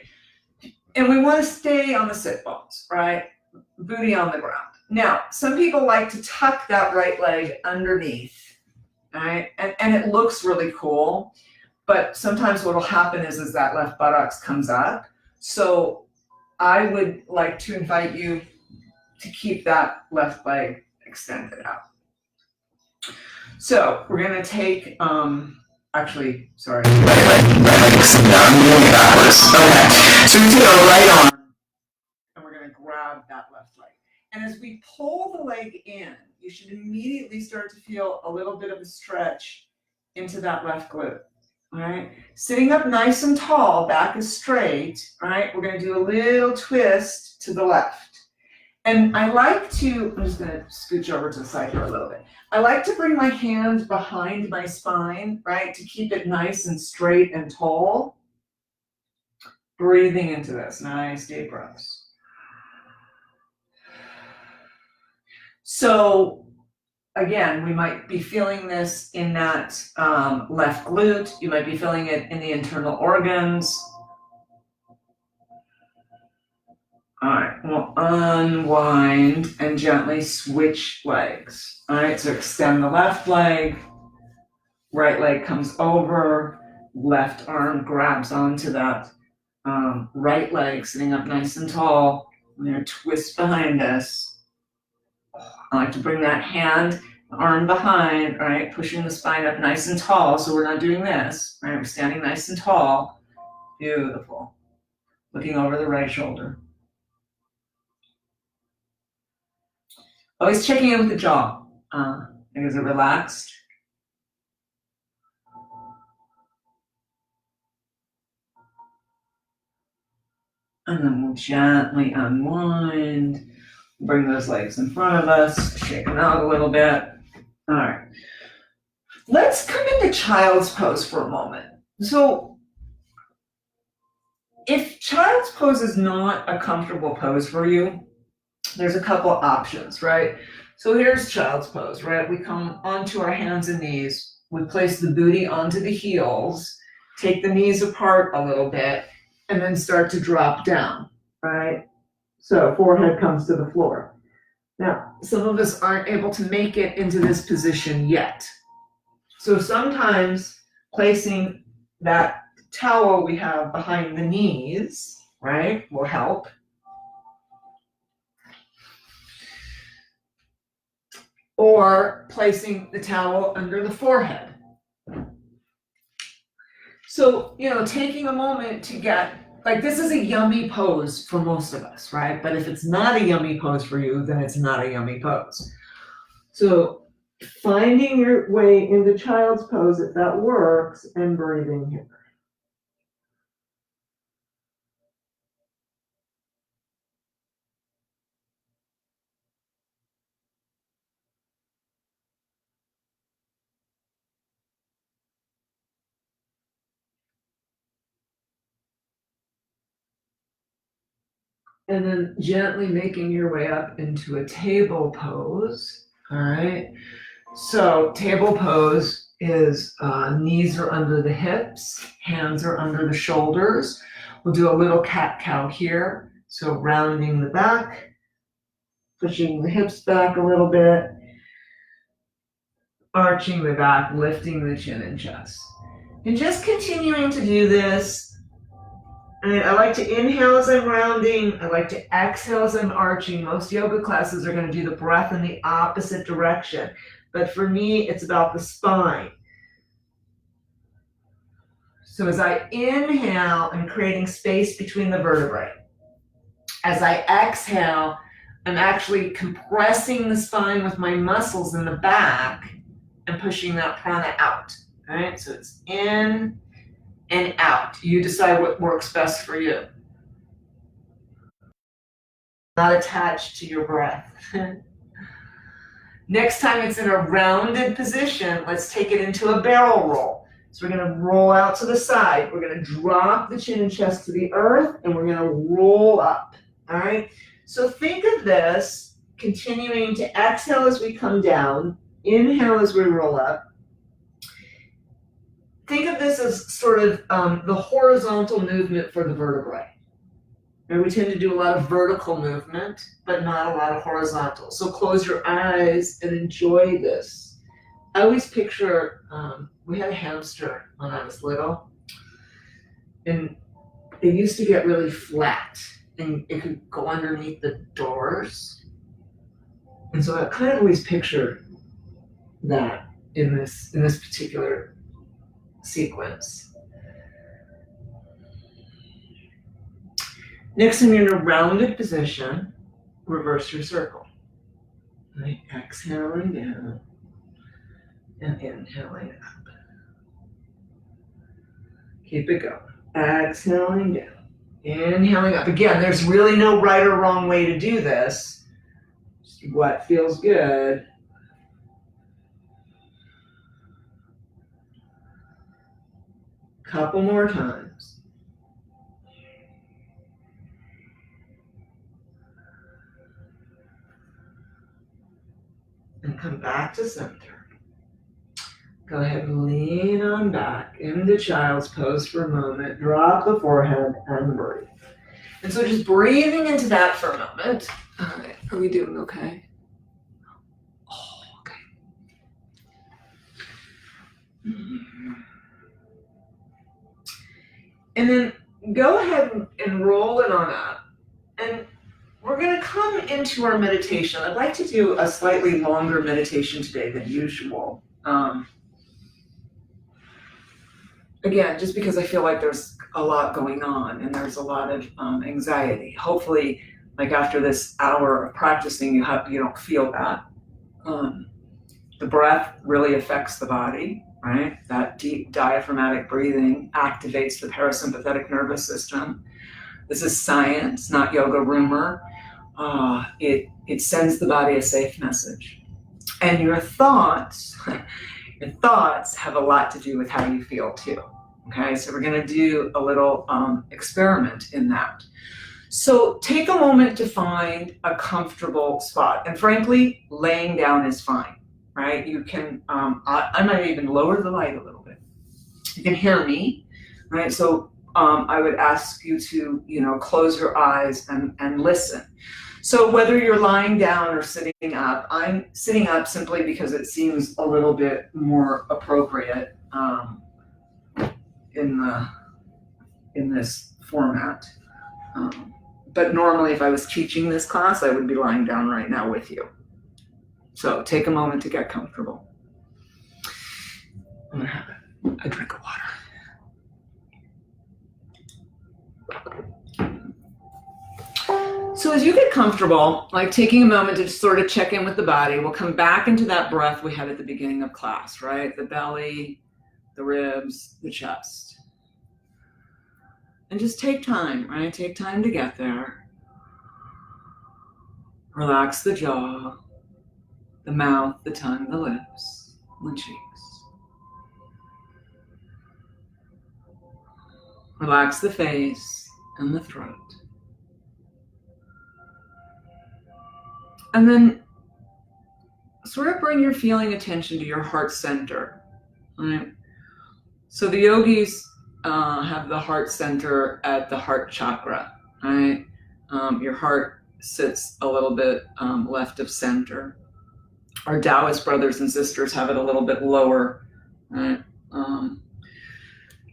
And we wanna stay on the sit bones, right? Booty on the ground. Now, some people like to tuck that right leg underneath, all right? And it looks really cool, but sometimes what'll happen is that left buttocks comes up. So I would like to invite you to keep that left leg extended out. So we're gonna take, actually, sorry. Right leg sitting down, moving backwards. Okay, so we take our right arm and we're gonna grab that left leg. And as we pull the leg in, you should immediately start to feel a little bit of a stretch into that left glute. All right, sitting up nice and tall, back is straight. All right, we're going to do a little twist to the left. And I like to, I'm just going to scooch over to the side here a little bit. I like to bring my hand behind my spine, right, to keep it nice and straight and tall. Breathing into this, nice deep breaths. So again, we might be feeling this in that left glute. You might be feeling it in the internal organs. All right, we'll unwind and gently switch legs. All right, so extend the left leg, right leg comes over, left arm grabs onto that right leg, sitting up nice and tall. We're going to twist behind us. I like to bring that hand, arm behind, all right, pushing the spine up nice and tall. So we're not doing this, right? We're standing nice and tall. Beautiful. Looking over the right shoulder. Always checking in with the jaw. Is it relaxed? And then we'll gently unwind. Bring those legs in front of us. Shake them out a little bit. All right. Let's come into child's pose for a moment. So if child's pose is not a comfortable pose for you, there's a couple options, right? So here's child's pose, right? We come onto our hands and knees. We place the booty onto the heels, take the knees apart a little bit, and then start to drop down, right? So forehead comes to the floor. Now, some of us aren't able to make it into this position yet. So sometimes placing that towel we have behind the knees, right, will help. Or placing the towel under the forehead. So, taking a moment to get, like, this is a yummy pose for most of us, right? But if it's not a yummy pose for you, then it's not a yummy pose. So finding your way into child's pose, if that works, and breathing here. And then gently making your way up into a table pose, all right? So table pose is knees are under the hips, hands are under the shoulders. We'll do a little cat-cow here. So rounding the back, pushing the hips back a little bit, arching the back, lifting the chin and chest. And just continuing to do this. And I like to inhale as I'm rounding. I like to exhale as I'm arching. Most yoga classes are going to do the breath in the opposite direction. But for me, it's about the spine. So as I inhale, I'm creating space between the vertebrae. As I exhale, I'm actually compressing the spine with my muscles in the back and pushing that prana out. All right, so it's in and out. You decide what works best for you. Not attached to your breath. Next time it's in a rounded position, let's take it into a barrel roll. So we're going to roll out to the side. We're going to drop the chin and chest to the earth, and we're going to roll up. All right? So think of this, continuing to exhale as we come down, inhale as we roll up. Think of this as sort of the horizontal movement for the vertebrae. And we tend to do a lot of vertical movement, but not a lot of horizontal. So close your eyes and enjoy this. I always picture, we had a hamster when I was little, and it used to get really flat, and it could go underneath the doors. And so I kind of always pictured that in this particular sequence. Next, I'm in a rounded position, reverse your circle. Right, exhaling down and inhaling up. Keep it going. Exhaling down, inhaling up. Again, there's really no right or wrong way to do this. Just what feels good. Couple more times. And come back to center. Go ahead and lean on back into child's pose for a moment. Drop the forehead and breathe. And so just breathing into that for a moment. All right, are we doing okay? Oh, okay. And then go ahead and roll it on up. And we're going to come into our meditation. I'd like to do a slightly longer meditation today than usual. Again, just because I feel like there's a lot going on and there's a lot of anxiety. Hopefully, like after this hour of practicing, you don't feel that. The breath really affects the body, right? That deep diaphragmatic breathing activates the parasympathetic nervous system. This is science, not yoga rumor. It sends the body a safe message. And your thoughts have a lot to do with how you feel too. Okay, so we're going to do a little experiment in that. So take a moment to find a comfortable spot. And frankly, laying down is fine, right? You can, I might even lower the light a little bit. You can hear me, right? So I would ask you to, close your eyes and listen. So whether you're lying down or sitting up, I'm sitting up simply because it seems a little bit more appropriate in this format. But normally if I was teaching this class, I would be lying down right now with you. So take a moment to get comfortable. I'm gonna have a drink of water. So as you get comfortable, like taking a moment to sort of check in with the body, we'll come back into that breath we had at the beginning of class, right? The belly, the ribs, the chest. And just take time, right? Take time to get there. Relax the jaw, the mouth, the tongue, the lips, the cheeks. Relax the face and the throat. And then sort of bring your feeling attention to your heart center, right? So the yogis have the heart center at the heart chakra, right? Your heart sits a little bit left of center. Our Taoist brothers and sisters have it a little bit lower, right?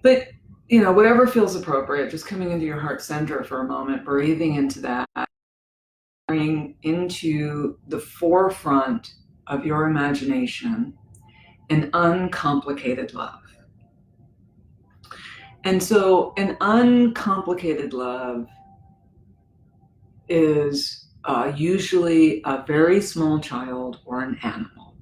But, whatever feels appropriate, just coming into your heart center for a moment, breathing into that, bring into the forefront of your imagination an uncomplicated love. And so an uncomplicated love is usually a very small child or an animal.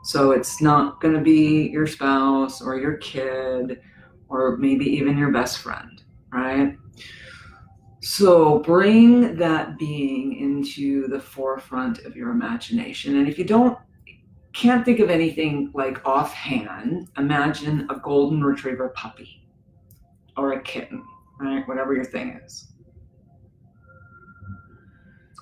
So it's not going to be your spouse or your kid or maybe even your best friend, right? So bring that being into the forefront of your imagination. And if you can't think of anything like offhand, imagine a golden retriever puppy or a kitten, right? Whatever your thing is.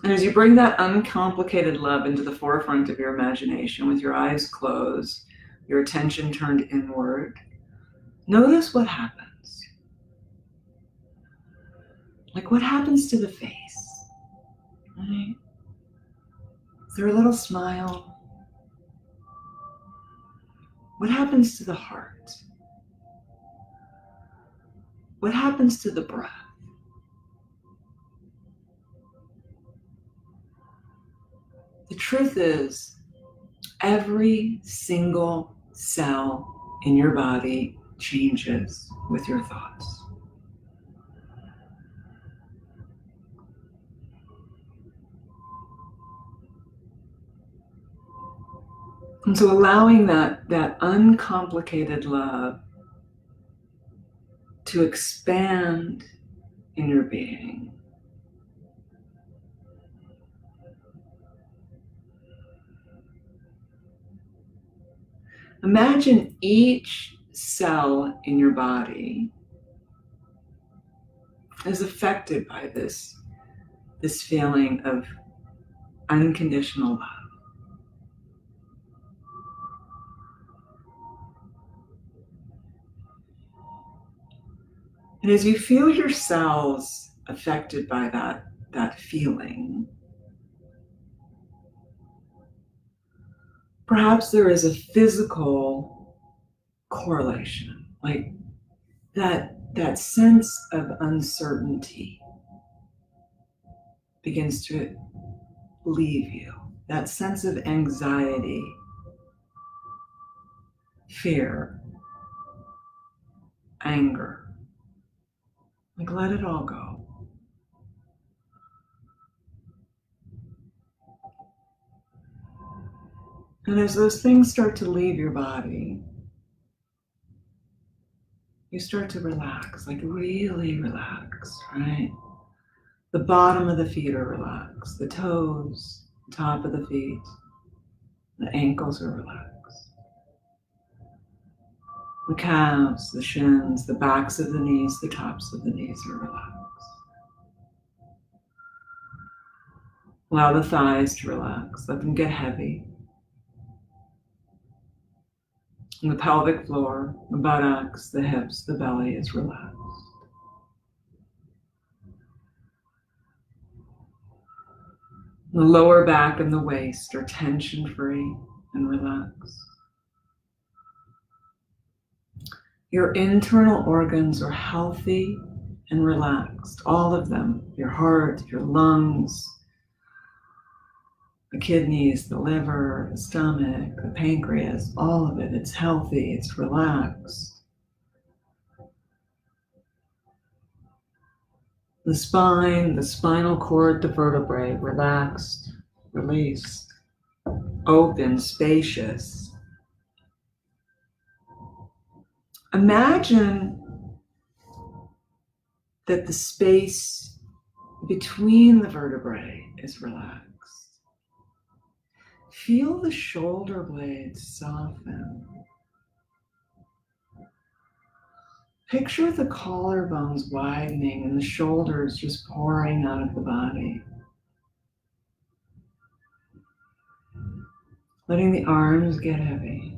And as you bring that uncomplicated love into the forefront of your imagination with your eyes closed, your attention turned inward, notice what happens. Like what happens to the face, right? Is there a little smile? What happens to the heart? What happens to the breath? The truth is, every single cell in your body changes with your thoughts. And so allowing that uncomplicated love to expand in your being. Imagine each cell in your body is affected by this feeling of unconditional love. And as you feel your cells affected by that feeling, perhaps there is a physical correlation, like that sense of uncertainty begins to leave you. That sense of anxiety, fear, anger. Like, let it all go. And as those things start to leave your body, you start to relax, like really relax, right? The bottom of the feet are relaxed, the toes, the top of the feet, the ankles are relaxed. The calves, the shins, the backs of the knees, the tops of the knees are relaxed. Allow the thighs to relax, let them get heavy. And the pelvic floor, the buttocks, the hips, the belly is relaxed. The lower back and the waist are tension-free and relaxed. Your internal organs are healthy and relaxed, all of them. Your heart, your lungs, the kidneys, the liver, the stomach, the pancreas, all of it. It's healthy, it's relaxed. The spine, the spinal cord, the vertebrae, relaxed, released, open, spacious. Imagine that the space between the vertebrae is relaxed. Feel the shoulder blades soften. Picture the collarbones widening and the shoulders just pouring out of the body. Letting the arms get heavy.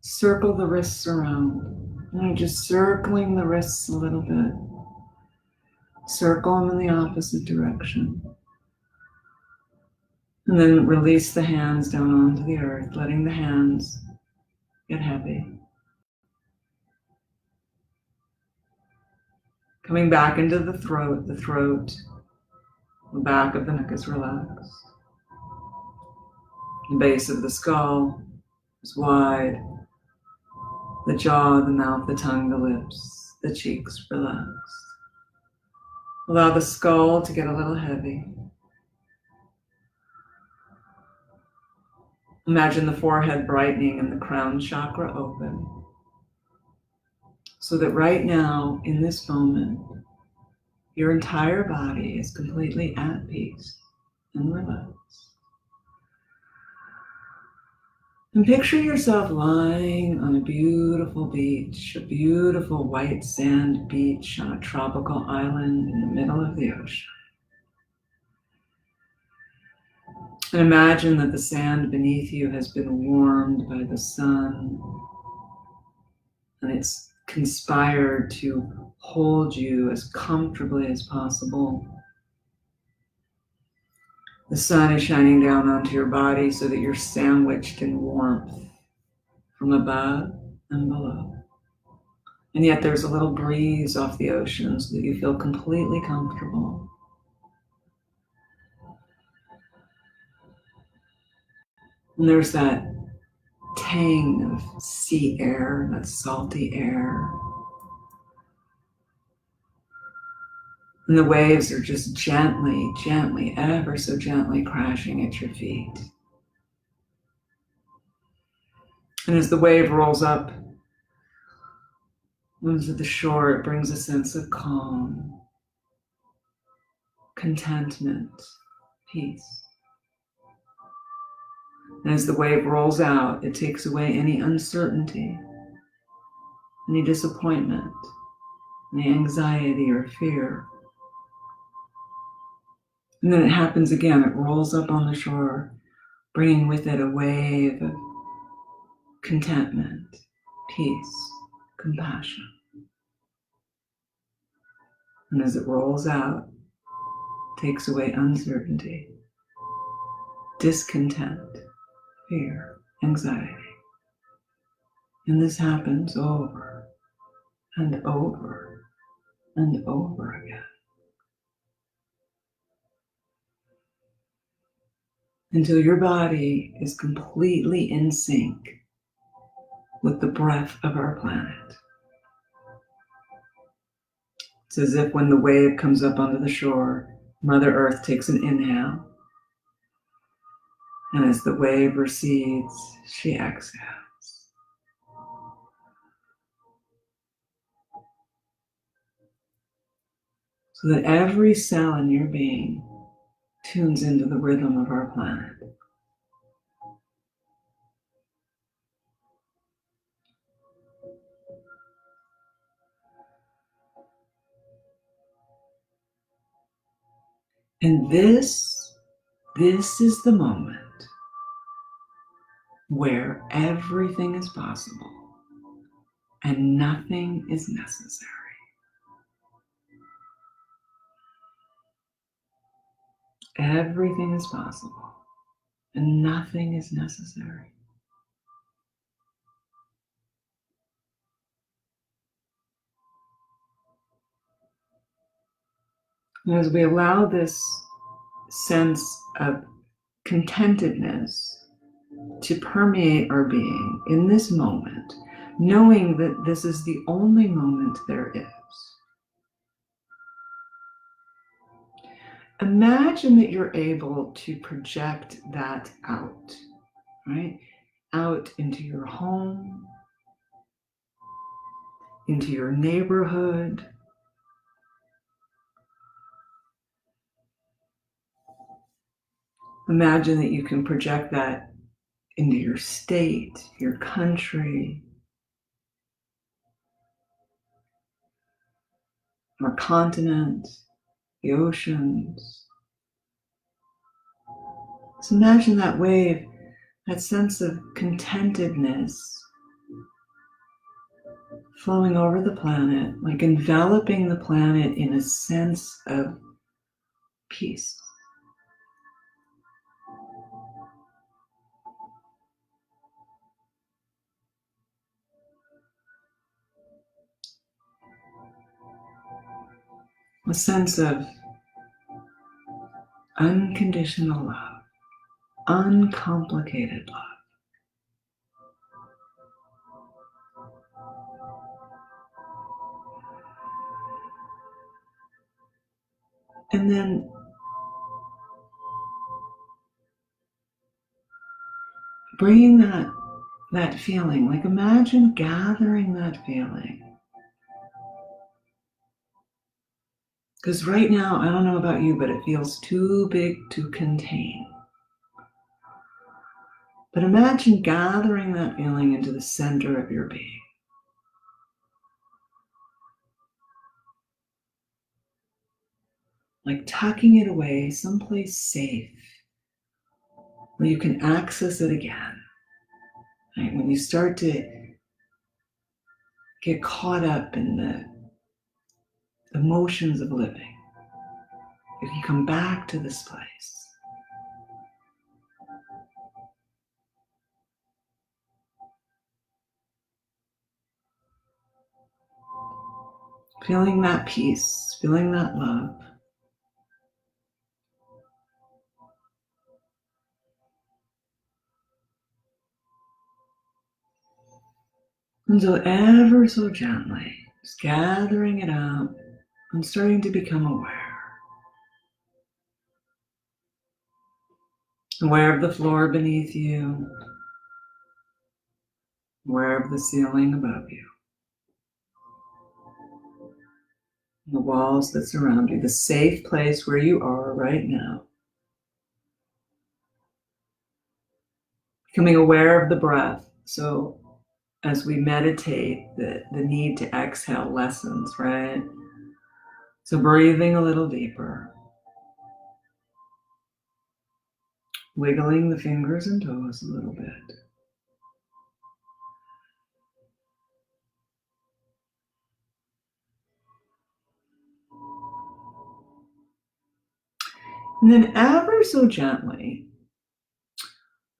Circle the wrists around. And just circling the wrists a little bit. Circle them in the opposite direction. And then release the hands down onto the earth, letting the hands get heavy. Coming back into the throat, the back of the neck is relaxed. The base of the skull is wide. The jaw, the mouth, the tongue, the lips, the cheeks relaxed. Allow the skull to get a little heavy. Imagine the forehead brightening and the crown chakra open. So that right now, in this moment, your entire body is completely at peace and relaxed. And picture yourself lying on a beautiful beach, a beautiful white sand beach on a tropical island in the middle of the ocean. And imagine that the sand beneath you has been warmed by the sun, and it's conspired to hold you as comfortably as possible. The sun is shining down onto your body so that you're sandwiched in warmth from above and below. And yet there's a little breeze off the ocean so that you feel completely comfortable. And there's that tang of sea air, that salty air. And the waves are just gently, gently, ever so gently crashing at your feet. And as the wave rolls up, moves to the shore, it brings a sense of calm, contentment, peace. And as the wave rolls out, it takes away any uncertainty, any disappointment, any anxiety or fear. And then it happens again. It rolls up on the shore, bringing with it a wave of contentment, peace, compassion. And as it rolls out, it takes away uncertainty, discontent, fear, anxiety. And this happens over and over and over again, until your body is completely in sync with the breath of our planet. It's as if when the wave comes up onto the shore, Mother Earth takes an inhale, and as the wave recedes, she exhales. So that every cell in your being tunes into the rhythm of our planet. And this is the moment where everything is possible and nothing is necessary. Everything is possible and nothing is necessary. And as we allow this sense of contentedness to permeate our being in this moment, knowing that this is the only moment there is, imagine that you're able to project that out, right? Out into your home, into your neighborhood, imagine that you can project that into your state, your country, our continent, the oceans. So imagine that wave, that sense of contentedness flowing over the planet, like enveloping the planet in a sense of peace. A sense of unconditional love, uncomplicated love. And then bringing that feeling, like imagine gathering that feeling. Because right now, I don't know about you, but it feels too big to contain. But imagine gathering that feeling into the center of your being. Like tucking it away someplace safe where you can access it again. Right? When you start to get caught up in the emotions of living, you can come back to this place. Feeling that peace, feeling that love. And so ever so gently, just gathering it up and starting to become aware. Aware of the floor beneath you, aware of the ceiling above you, the walls that surround you, the safe place where you are right now. Becoming aware of the breath. So as we meditate, the need to exhale lessens, right? So breathing a little deeper. Wiggling the fingers and toes a little bit. And then ever so gently,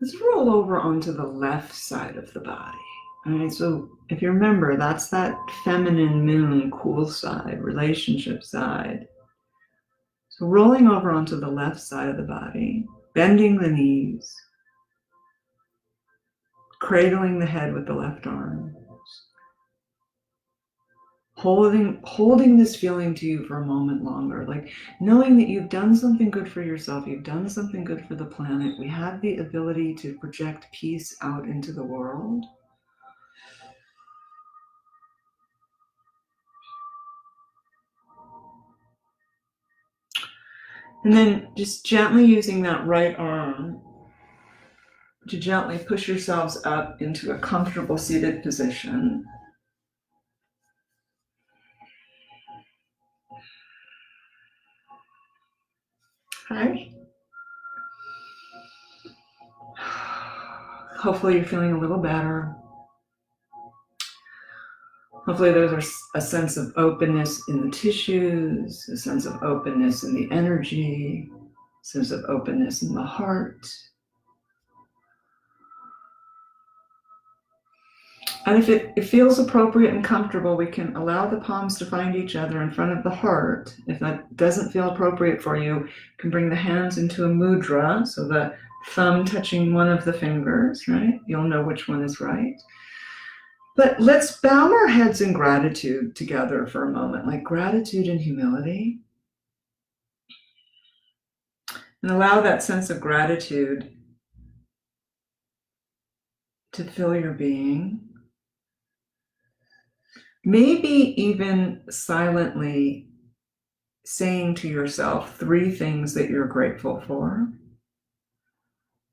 let's roll over onto the left side of the body. All right, so if you remember, that's that feminine moon, cool side, relationship side. So rolling over onto the left side of the body, bending the knees, cradling the head with the left arm, holding this feeling to you for a moment longer, like knowing that you've done something good for yourself, you've done something good for the planet. We have the ability to project peace out into the world. And then just gently using that right arm to gently push yourselves up into a comfortable seated position. Okay. Hopefully you're feeling a little better. Hopefully there's a sense of openness in the tissues, a sense of openness in the energy, a sense of openness in the heart. And if it feels appropriate and comfortable, we can allow the palms to find each other in front of the heart. If that doesn't feel appropriate for you, you can bring the hands into a mudra, so the thumb touching one of the fingers, right? You'll know which one is right. But let's bow our heads in gratitude together for a moment, like gratitude and humility. And allow that sense of gratitude to fill your being. Maybe even silently saying to yourself 3 things that you're grateful for.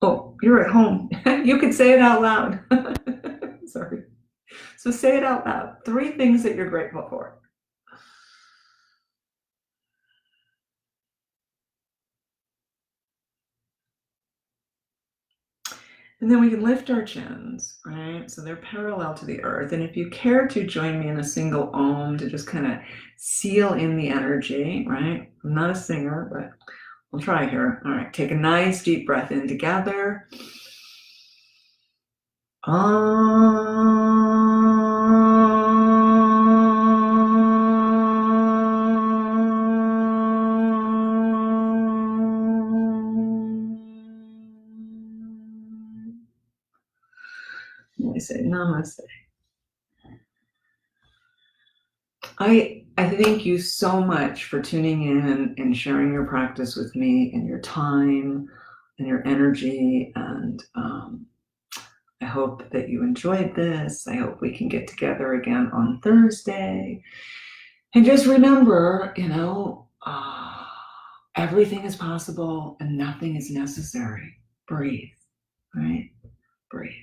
Oh, you're at home. You can say it out loud. Sorry. So say it out loud. 3 things that you're grateful for. And then we can lift our chins, right? So they're parallel to the earth. And if you care to join me in a single Om to just kind of seal in the energy, right? I'm not a singer, but we'll try here. All right, take a nice deep breath in together. We say Namaste. I thank you so much for tuning in and sharing your practice with me and your time and your energy. And I hope that you enjoyed this. I hope we can get together again on Thursday. And just remember, everything is possible and nothing is necessary. Breathe, right? Breathe.